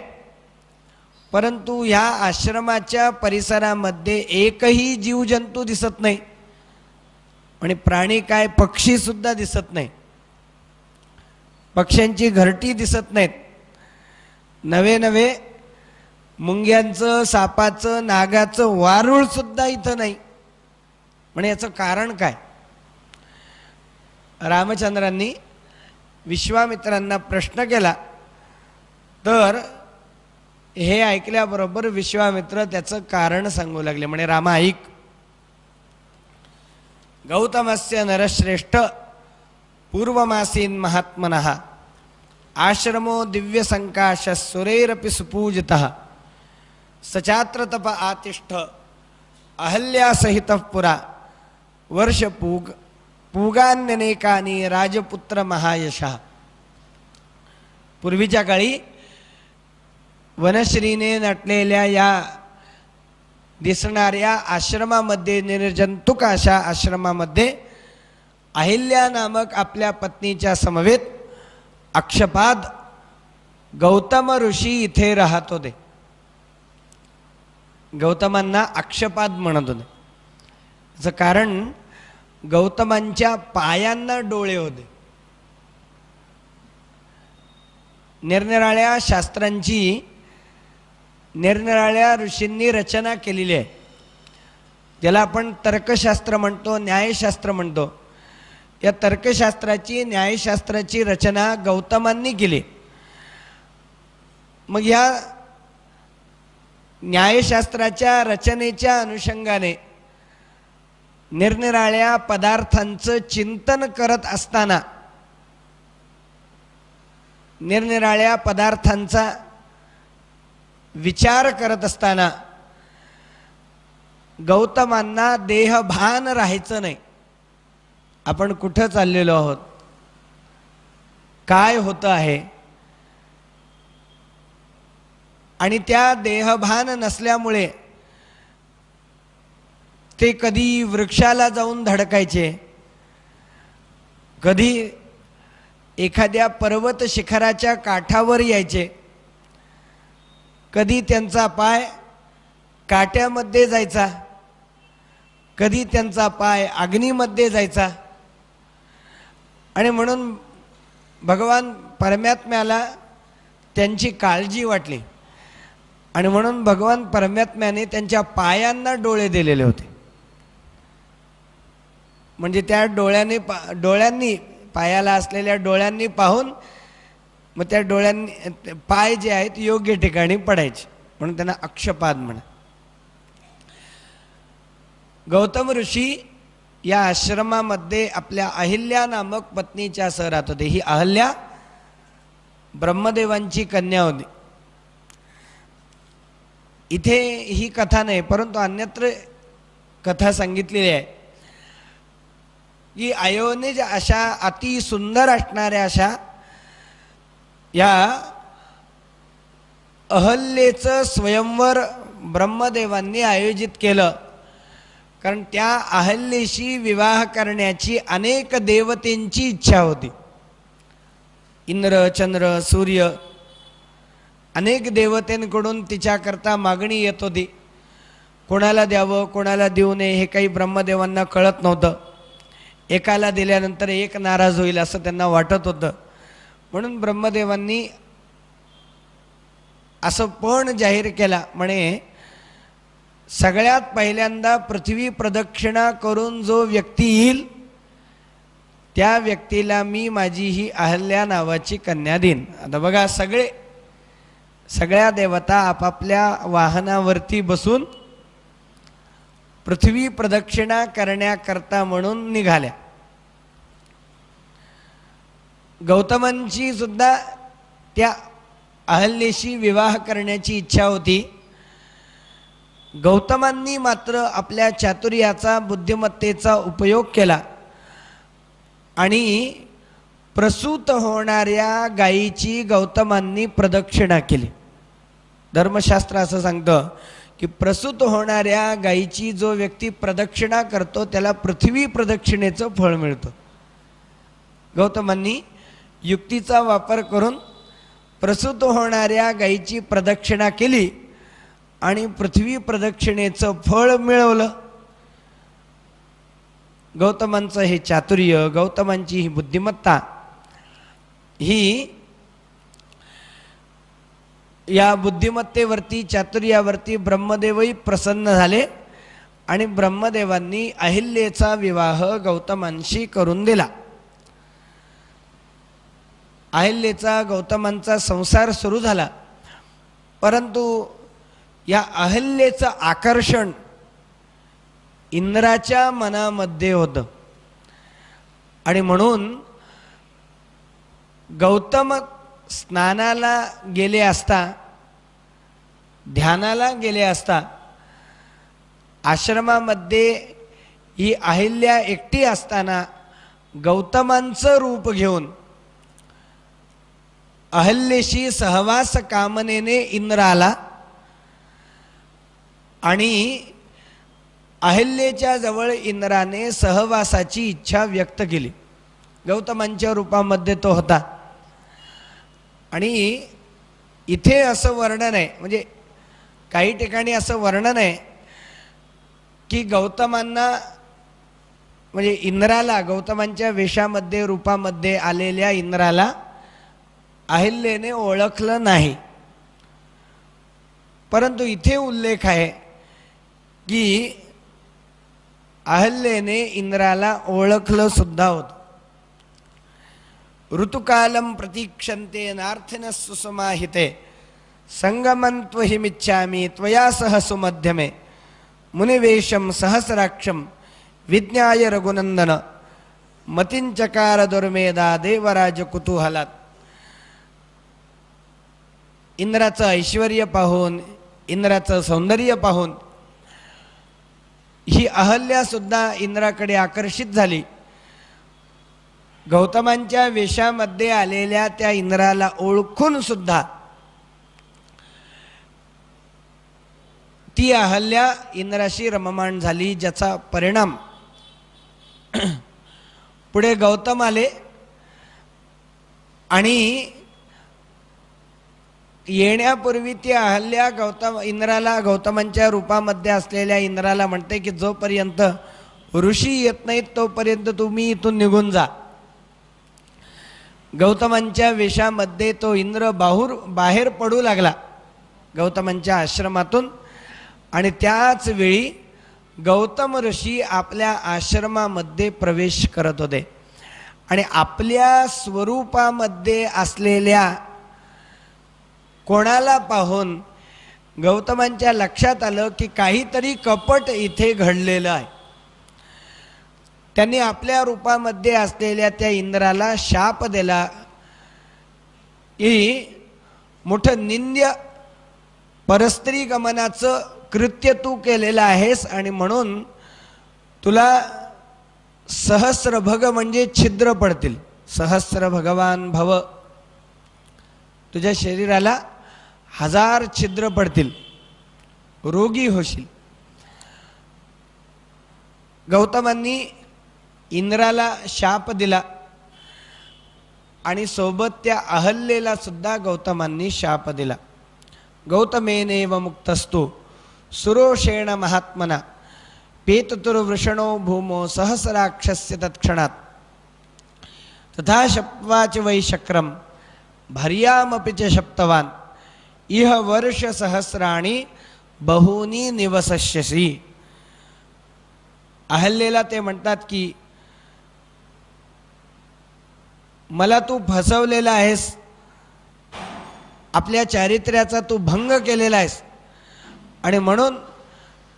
S1: परंतु ह्या आश्रमाच्या परिसरामध्ये एकही जीवजंतू दिसत नाही आणि प्राणी काय पक्षी सुद्धा दिसत नाही. पक्ष्यांची घरटी दिसत नाहीत. नवे नवे मुंग्यांचं, सापाचं, नागाचं वारूळ सुद्धा इथं नाही. म्हणजे याचं कारण काय? रामचंद्रांनी विश्वामित्रांना प्रश्न केला तर हे ऐकल्याबरोबर विश्वामित्र त्याचं कारण सांगू लागले. म्हणे रामा ऐक, गौतमस्य नरश्रेष्ठ पूर्वमासीन महात्मनः आश्रमो दिव्य संकाश सुरैरपि सुपूजितः सचात्र तप आतिष्ठ अहल्या सहित पुरा वर्ष पूगान्यनेकानी राजपुत्र महायशः. पूर्वीच्या काळी वनश्रीने नटलेल्या या दिसणाऱ्या आश्रमामध्ये, निर्जंतुक अशा आश्रमामध्ये अहिल्या नामक आपल्या पत्नीच्या समवेत अक्षपाद गौतम ऋषी इथे राहत होते. गौतमांना अक्षपाद म्हणत होते. याचं कारण गौतमांच्या पायांना डोळे होते. निरनिराळ्या शास्त्रांची निरनिराळ्या ऋषींनी रचना केलेली आहे. ज्याला आपण तर्कशास्त्र म्हणतो, न्यायशास्त्र म्हणतो. या तर्कशास्त्राची, न्यायशास्त्राची रचना गौतमांनी केली. मग या न्यायशास्त्राच्या रचनेच्या अनुषंगाने निरनिराळ्या पदार्थांचं चिंतन करत असताना, निरनिराळ्या पदार्थांचा विचार करत असताना गौतमांना देहभान राहायचं नाही. आपण कुठं चाललेलो आहोत, काय होतं आहे, आणि त्या देहभान नसल्यामुळे ते कधी वृक्षाला जाऊन धडकायचे, कधी एखाद्या पर्वत शिखराच्या काठावर यायचे, कधी त्यांचा पाय काट्यामध्ये जायचा, कधी त्यांचा पाय अग्नीमध्ये जायचा. आणि म्हणून भगवान परमात्म्याला त्यांची काळजी वाटली आणि म्हणून भगवान परमात्म्याने त्यांच्या पायांना डोळे दिलेले होते. म्हणजे त्या डोळ्यांनी पायाला असलेल्या डोळ्यांनी पाहून मग त्या डोळ्यांनी पाय जे आहेत योग्य ठिकाणी पडायचे, म्हणून त्यांना अक्षपाद म्हणा. गौतम ऋषी या आश्रमामध्ये आपल्या अहिल्या नामक पत्नीच्या सह राहत होते. ही अहल्या ब्रह्मदेवांची कन्या होती. इथे ही कथा नाही, परंतु अन्यत्र कथा सांगितलेली आहे की अयोनिज अशा अति सुंदर असणाऱ्या अशा या अहल्येचं स्वयंवर ब्रह्मदेवांनी आयोजित केलं. कारण त्या अहल्येशी विवाह करण्याची अनेक देवतेंची इच्छा होती. इंद्र, चंद्र, सूर्य अनेक देवतेंकडून तिच्याकरता मागणी येत होती. कोणाला द्यावं, कोणाला देऊ नये हे काही ब्रह्मदेवांना कळत नव्हतं. एकाला दिल्यानंतर एक नाराज होईल असं त्यांना वाटत होतं. म्हणून ब्रह्मदेवांनी असं पण जाहीर केला, म्हणे सगळ्यात पहिल्यांदा पृथ्वी प्रदक्षिणा करून जो व्यक्ती येईल त्या व्यक्तीला मी माझी ही अहल्या नावाची कन्या देईन. आता बघा, सगळ्या देवता आपापल्या वाहनावरती बसून पृथ्वी प्रदक्षिणा करण्याकरता म्हणून निघाल्या. गौतमांची सुद्धा त्या अहल्येशी विवाह करण्याची इच्छा होती. गौतमांनी मात्र आपल्या चातुर्याचा बुद्धिमत्तेचा उपयोग केला आणि प्रसूत होणाऱ्या गायीची गौतमांनी प्रदक्षिणा केली. धर्मशास्त्र असं सांगतं की प्रसूत होणाऱ्या गायीची जो व्यक्ती प्रदक्षिणा करतो त्याला पृथ्वी प्रदक्षिणेचं फळ मिळतं. गौतमांनी युक्तीचा वापर करून प्रसूत होणाऱ्या गायीची प्रदक्षिणा केली आणि पृथ्वी प्रदक्षिणेचं फळ मिळवलं. गौतमांचं हे चातुर्य, गौतमांची ही बुद्धिमत्ता, ही या बुद्धिमत्तेवरती, चातुर्यावरती ब्रह्मदेवही प्रसन्न झाले आणि ब्रह्मदेवांनी अहिल्येचा विवाह गौतमांशी करून दिला. अहिल्येचा गौतमांचा संसार सुरू झाला. परंतु या अहिल्येचं आकर्षण इंद्राच्या मनामध्ये होतं आणि म्हणून गौतम स्नानाला गेले असता, ध्यानाला गेले असता, आश्रमामध्ये ही अहिल्या एकटी असताना गौतमांचं रूप घेऊन अहल्येशी सहवास कामनेने इंद्र आला आणि अहिल्याच्या जवळ इंद्राने सहवासाची इच्छा व्यक्त केली. गौतमांच्या रूपामध्ये तो होता. आणि इथे असं वर्णन आहे, म्हणजे काही ठिकाणी असं वर्णन आहे की गौतमांना, म्हणजे इंद्राला, गौतमांच्या वेशामध्ये रूपामध्ये आलेल्या इंद्राला अहिल्येने ओळखलं नाही. परंतु इथे उल्लेख आहे की अहल्येने इंद्राला ओळखलं सुद्धा होतं. ऋतुकालम प्रतीक्षन्ते नार्थिनः सुसमाहिते संगमन्त्वहिमिच्छामि त्वया सह सुमध्यमे मुनिवेशं सहस्राक्षं विज्ञाय रघुनंदन मतिंचकार दुर्मेधा देवराज कुतूहलात. इंद्राचं ऐश्वर्य पाहून, इंद्राचं सौंदर्य पाहून ही अहल्या सुद्धा इंद्राकडे आकर्षित झाली. गौतमांच्या वेशामध्ये आलेल्या त्या इंद्राला ओळखून सुद्धा ती अहल्या इंद्राशी रममाण झाली, ज्याचा परिणाम पुढे गौतम आले आणि येण्यापूर्वी ती अहल्या इंद्राला, गौतमांच्या रूपामध्ये असलेल्या इंद्राला म्हणते की जोपर्यंत ऋषी येत नाहीत तोपर्यंत तुम्ही इथून निघून जा. गौतमांच्या वेशामध्ये तो इंद्र बाहेर पडू लागला गौतमांच्या आश्रमातून आणि त्याच वेळी गौतम ऋषी आपल्या आश्रमामध्ये प्रवेश करत होते आणि आपल्या स्वरूपामध्ये असलेल्या कोणाला पाहून गौतमांच्या लक्षात आलं की काहीतरी कपट इथे घडलेलं आहे. त्यांनी आपल्या रूपामध्ये असलेल्या त्या इंद्राला शाप दिला की मोठं निंद्य परस्त्री गमनाचं कृत्य तू केलेलं आहेस आणि म्हणून तुला सहस्रभग म्हणजे छिद्र पडतील. सहस्र भगवान भव, तुझ्या शरीराला 1000 छिद्र पडतील, रोगी होशील. गौतमांनी इंद्राला शाप दिला आणि सोबत त्या अहल्येला सुद्धा गौतमांनी शाप दिला. गौतमेनेव मुक्तस्तु सुरोषेण महात्मना पेतुर्वृषणो भूमो सहस्राक्षस्य तत्क्षणात तथा शप्वाच वै शक्रम भार्यामपि च शप्तवान इह वर्ष सहस्राणि बहूनी निवसस्यसि. अहल्येला ते म्हणतात की मला तू फसवलेला आहेस, आपल्या चारित्र्याचा तू भंग केलेला आहेस आणि म्हणून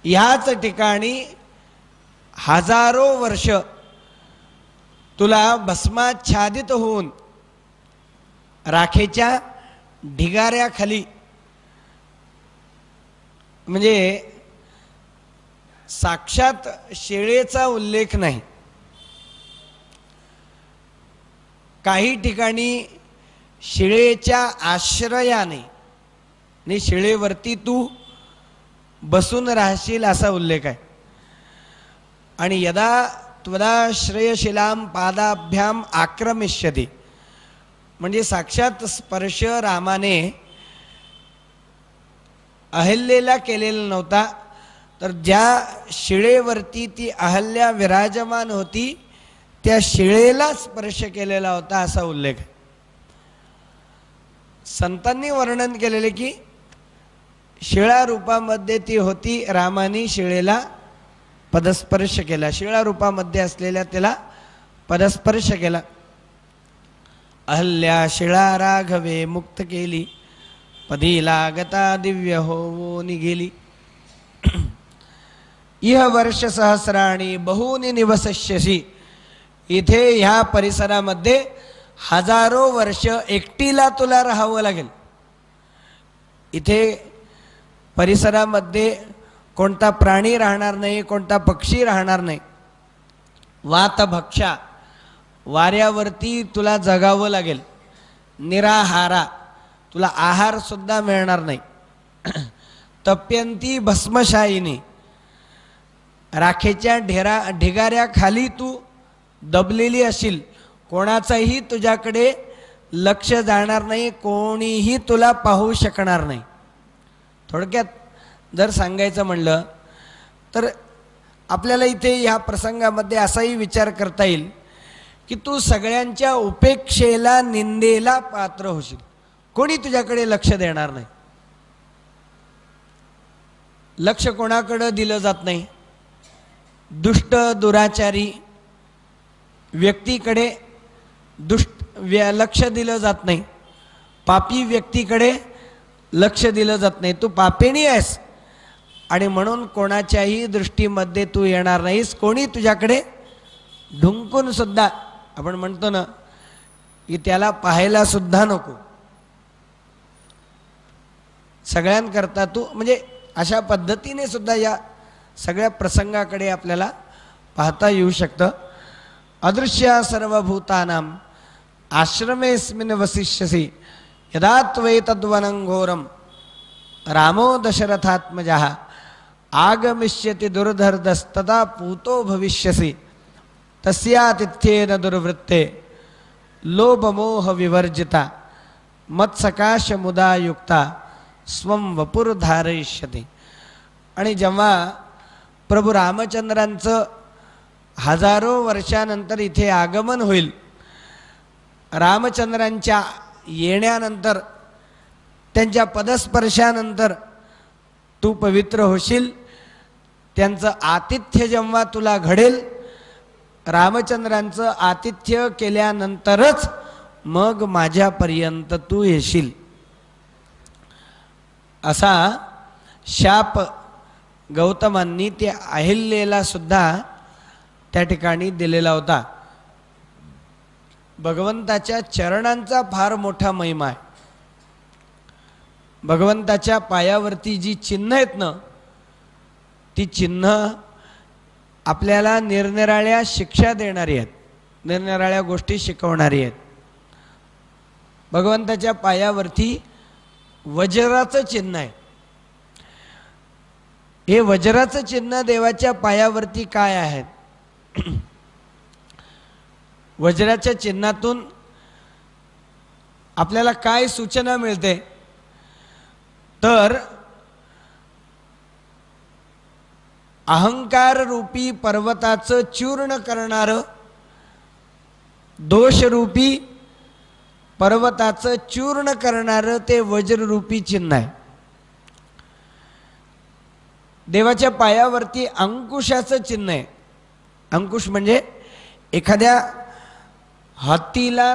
S1: ह्याच ठिकाणी हजारो वर्ष तुला भस्माच्छादित होऊन राखेच्या ढिगाऱ्याखाली, म्हणजे साक्षात शिळेचा उल्लेख नाही. काही ठिकाणी शिळेच्या आश्रयाने आणि शिळेवरती तू बसून राहशील असा उल्लेख आहे. आणि यदा त्वदाश्रयशिलां पादाभ्याम आक्रमिष्यति, म्हणजे साक्षात स्पर्श रामाने अहल्येला केलेला नव्हता, तर ज्या शिळेवरती ती अहल्या विराजमान होती त्या शिळेला स्पर्श केलेला होता असा उल्लेख आहे. संतांनी वर्णन केलेले की शिळा रूपामध्ये ती होती, रामाने शिळेला पदस्पर्श केला, शिळा रूपामध्ये असलेल्या त्याला पदस्पर्श केला. अहल्या शिळा राघवे मुक्त केली, पदी लागता दिव्य होवो निघेली. इह वर्ष सहस्राणी बहूनी निवसष्यसी, इथे ह्या परिसरामध्ये हजारो वर्ष एकटीला तुला राहावं लागेल. इथे परिसरामध्ये कोणता प्राणी राहणार नाही, कोणता पक्षी राहणार नाही. वातभक्षा, वाऱ्यावरती तुला जगावं लागेल. निराहारा, तुला आहार सुद्धा मिळणार नाही. तप्यंती भस्मशायिनी, राखेच्या ढिगाऱ्याखाली तू दबलेली असेल, कोणाचाही तुझ्याकडे लक्ष जाणार नाही, कोणीही तुला पाहू शकणार नाही. थोडक्यात जर सांगायचं म्हणलं तर आपल्याला इथे ह्या प्रसंगामध्ये असाही विचार करता येईल की तू सगळ्यांच्या उपेक्षेला, निंदेला पात्र होशील. कोणी तुझ्याकडे लक्ष देणार नाही. लक्ष कोणाकडे दिलं जात नाही. दुष्ट दुराचारी व्यक्तीकडे लक्ष दिलं जात नाही. पापी व्यक्तीकडे लक्ष दिलं जात नाही. तू पापिणी आहेस आणि म्हणून कोणाच्याही दृष्टीमध्ये तू येणार नाहीस. कोणी तुझ्याकडे ढुंकून सुद्धा, आपण म्हणतो ना की त्याला पाहायला सुद्धा नको. सगळ्यांकरता तू, म्हणजे अशा पद्धतीने सुद्धा या सगळ्या प्रसंगाकडे आपल्याला पाहता येऊ शकतं. अदृश्य सर्वभूतानां आश्रमेस्मिन् वसिष्यसि यदा त्वैतद्वनं घोरं रामो दशरथात्मजः आगमिष्यति दुर्धर्धस्तदा पूतो भविष्यसि तस्यातिथ्येन दुर्वृत्ते लोभमोह विवर्जिता मत्सकाश मुदा युक्ता स्वं वपुर धारयिष्यति. आणि जेव्हा प्रभू रामचंद्रांचं हजारो वर्षानंतर इथे आगमन होईल, रामचंद्रांच्या येण्यानंतर, त्यांच्या पदस्पर्शानंतर तू पवित्र होशील. त्यांचं आतिथ्य जेव्हा तुला घडेल, रामचंद्रांचं आतिथ्य केल्यानंतरच मग माझ्यापर्यंत तू येशील, असा शाप गौतमांनी त्या अहिल्येला सुद्धा त्या ठिकाणी दिलेला होता. भगवंताच्या चरणांचा फार मोठा महिमा आहे. भगवंताच्या पायावरती जी चिन्ह आहेत ना, ती चिन्ह आपल्याला निरनिराळ्या शिक्षा देणारी आहेत, निरनिराळ्या गोष्टी शिकवणारी आहेत. भगवंताच्या पायावरती वज्राचं चिन्ह आहे. हे वज्राचं चिन्ह देवाच्या पायावरती काय आहे? वज्राच्या चिन्हातून आपल्याला काय सूचना मिळते? तर अहंकार रूपी पर्वताचं चूर्ण करणारं, दोषरूपी पर्वताचं चूर्ण करणारं ते वज्ररूपी चिन्ह आहे. देवाच्या पायावरती अंकुशाचं चिन्ह आहे. अंकुश म्हणजे एखाद्या हत्तीला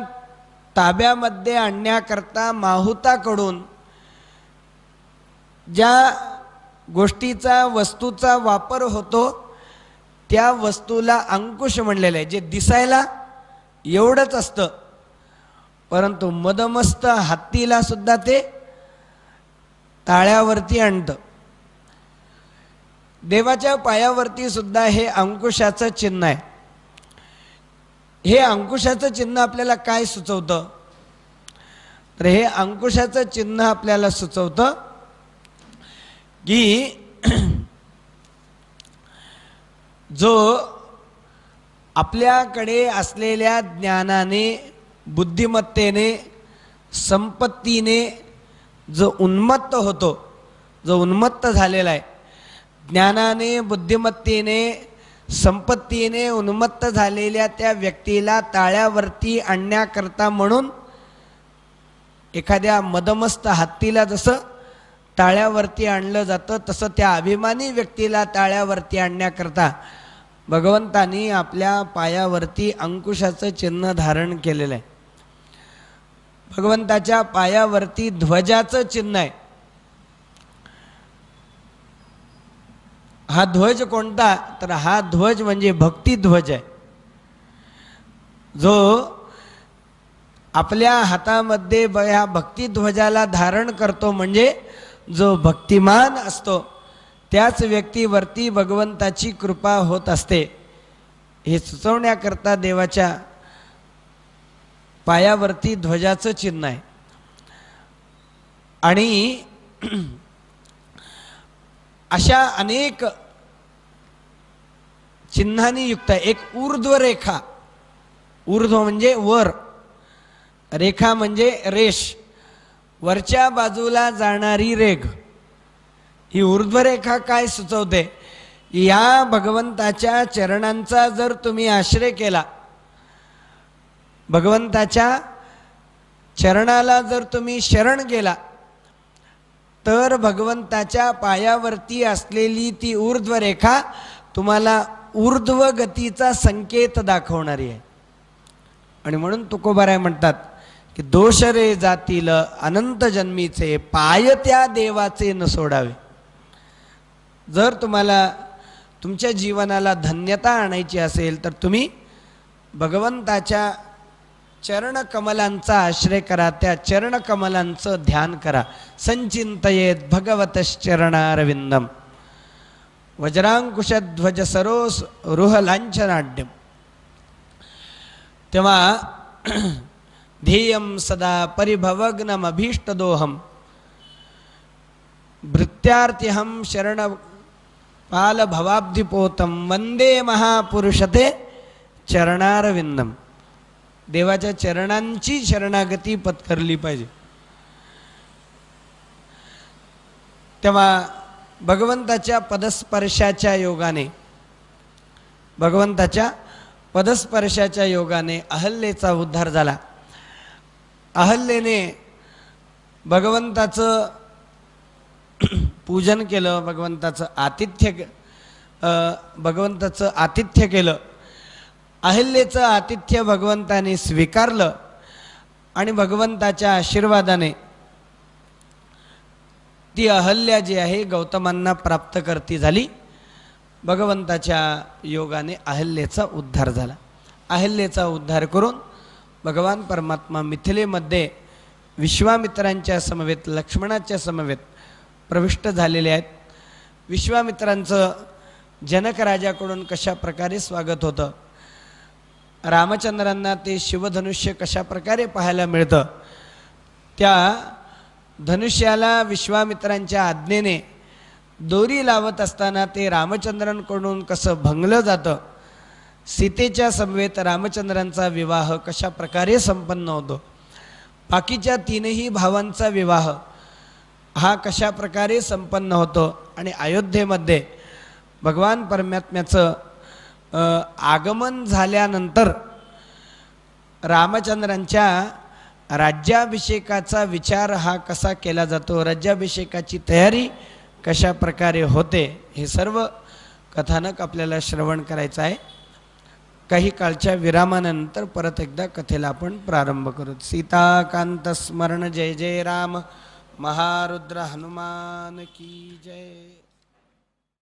S1: ताब्यामध्ये आणण्याकरता माहुताकडून ज्या गोष्टीचा, वस्तूचा वापर होतो त्या वस्तूला अंकुश म्हणलेलं आहे. जे दिसायला एवढंच असतं परंतु मदमस्त हत्तीला सुद्धा ते ताळ्यावरती आणतं. देवाच्या पायावरती सुद्धा हे अंकुशाचं चिन्ह आहे. हे अंकुशाचं चिन्ह आपल्याला काय सुचवतं? तर हे अंकुशाचं चिन्ह आपल्याला सुचवतं की जो आपल्याकडे असलेल्या ज्ञानाने, बुद्धिमत्तेने, संपत्तीने जो उन्मत्त होतो, जो उन्मत्त झालेला आहे, ज्ञानाने, बुद्धिमत्तेने, संपत्तीने उन्मत्त झालेल्या त्या व्यक्तीला ताळ्यावरती आणण्याकरता म्हणून एखाद्या मदमस्त हत्तीला जसं ताळ्यावरती आणलं जातं, तसं त्या अभिमानी व्यक्तीला ताळ्यावरती आणण्याकरता भगवंतानी आपल्या पायावरती अंकुशाचं चिन्ह धारण केलेलं आहे. भगवंताच्या पायावरती ध्वजाचं चिन्ह आहे. हा ध्वज कोणता? तर हा ध्वज म्हणजे भक्ती ध्वज आहे, जो आपल्या हातामध्ये ह्या भक्ती ध्वजाला धारण करतो. म्हणजे जो भक्तिमान असतो त्याच व्यक्तीवरती भगवंताची कृपा होत असते, हे सुचवण्याकरता देवाच्या पायावरती ध्वजाचं चिन्ह आहे. आणि अशा अनेक चिन्हांनी युक्त एक ऊर्ध्व रेखा, ऊर्ध्व म्हणजे वर, रेखा म्हणजे रेष, वरच्या बाजूला जाणारी रेघ. ही ऊर्ध्वरेखा काय सुचवते? या भगवंताच्या चरणांचा जर तुम्ही आश्रय केला, भगवंताच्या चरणाला जर तुम्ही शरण गेला, तर भगवंताच्या पायावरती असलेली ती ऊर्ध्वरेखा तुम्हाला ऊर्ध्व गतीचा संकेत दाखवणारी आहे. आणि म्हणून तुकोबाराय म्हणतात की दोष रे जातील अनंत जन्मीचे, पाय त्या देवाचे न सोडावे. जर तुम्हाला तुमच्या जीवनाला धन्यता आणायची असेल तर तुम्ही भगवंताच्या चरणकमलांचा आश्रय करा, त्या चरणकमलांचं ध्यान करा. संचिंतयेत भगवतश्चरणारविंदम वज्रांकुशध्वज सरोस रुहलांछनाढ्यम. तेव्हा ध्येयं सदा परिभवग्नमभीष्टदोहम भृत्यार्तिहं शरणपालभवाब्धिपोतं वंदे महापुरुषते चरणारविंदम. देवाच्या चरणांची शरणागती पत्करली पाहिजे. तेव्हा भगवंताच्या पदस्पर्शाच्या योगाने, भगवंताच्या पदस्पर्शाच्या योगाने अहल्येचा उद्धार झाला. अहल्येने भगवंताचं पूजन केलं, भगवंताचं आतिथ्य केलं. अहल्येचं आतिथ्य भगवंताने स्वीकारलं आणि भगवंताच्या आशीर्वादाने ती अहल्या जी आहे गौतमांना प्राप्त करती झाली. भगवंताच्या योगाने अहल्येचा उद्धार झाला. अहल्येचा उद्धार करून भगवान परमात्मा मिथिलेमध्ये विश्वामित्रांच्या समवेत, लक्ष्मणाच्या समवेत प्रविष्ट झालेले आहेत. विश्वामित्रांचं जनक राजाकडून कशा प्रकारे स्वागत होतं, रामचंद्रांना ते शिवधनुष्य कशा प्रकारे पाहायला मिळतं, त्या धनुष्याला विश्वामित्रांच्या आज्ञेने दोरी लावत असताना ते रामचंद्रांकडून कसं भंगलं जातं, सीतेच्या समवेत रामचंद्रांचा विवाह कशा प्रकारे संपन्न होतो, बाकीच्या तीनही भावांचा विवाह हा कशा प्रकारे संपन्न होतो, आणि अयोध्येमध्ये भगवान परमात्म्याचं आगमन झाल्यानंतर रामचंद्रांच्या राज्याभिषेकाचा विचार हा कसा केला जातो, राज्याभिषेकाची तयारी कशा प्रकारे होते, हे सर्व कथानक आपल्याला श्रवण करायचं आहे. काही काळच्या विरामानंतर परत एकदा कथेला आपण प्रारंभ करू. सीताकांत स्मरण. जय जय राम. महारुद्र हनुमान की जय.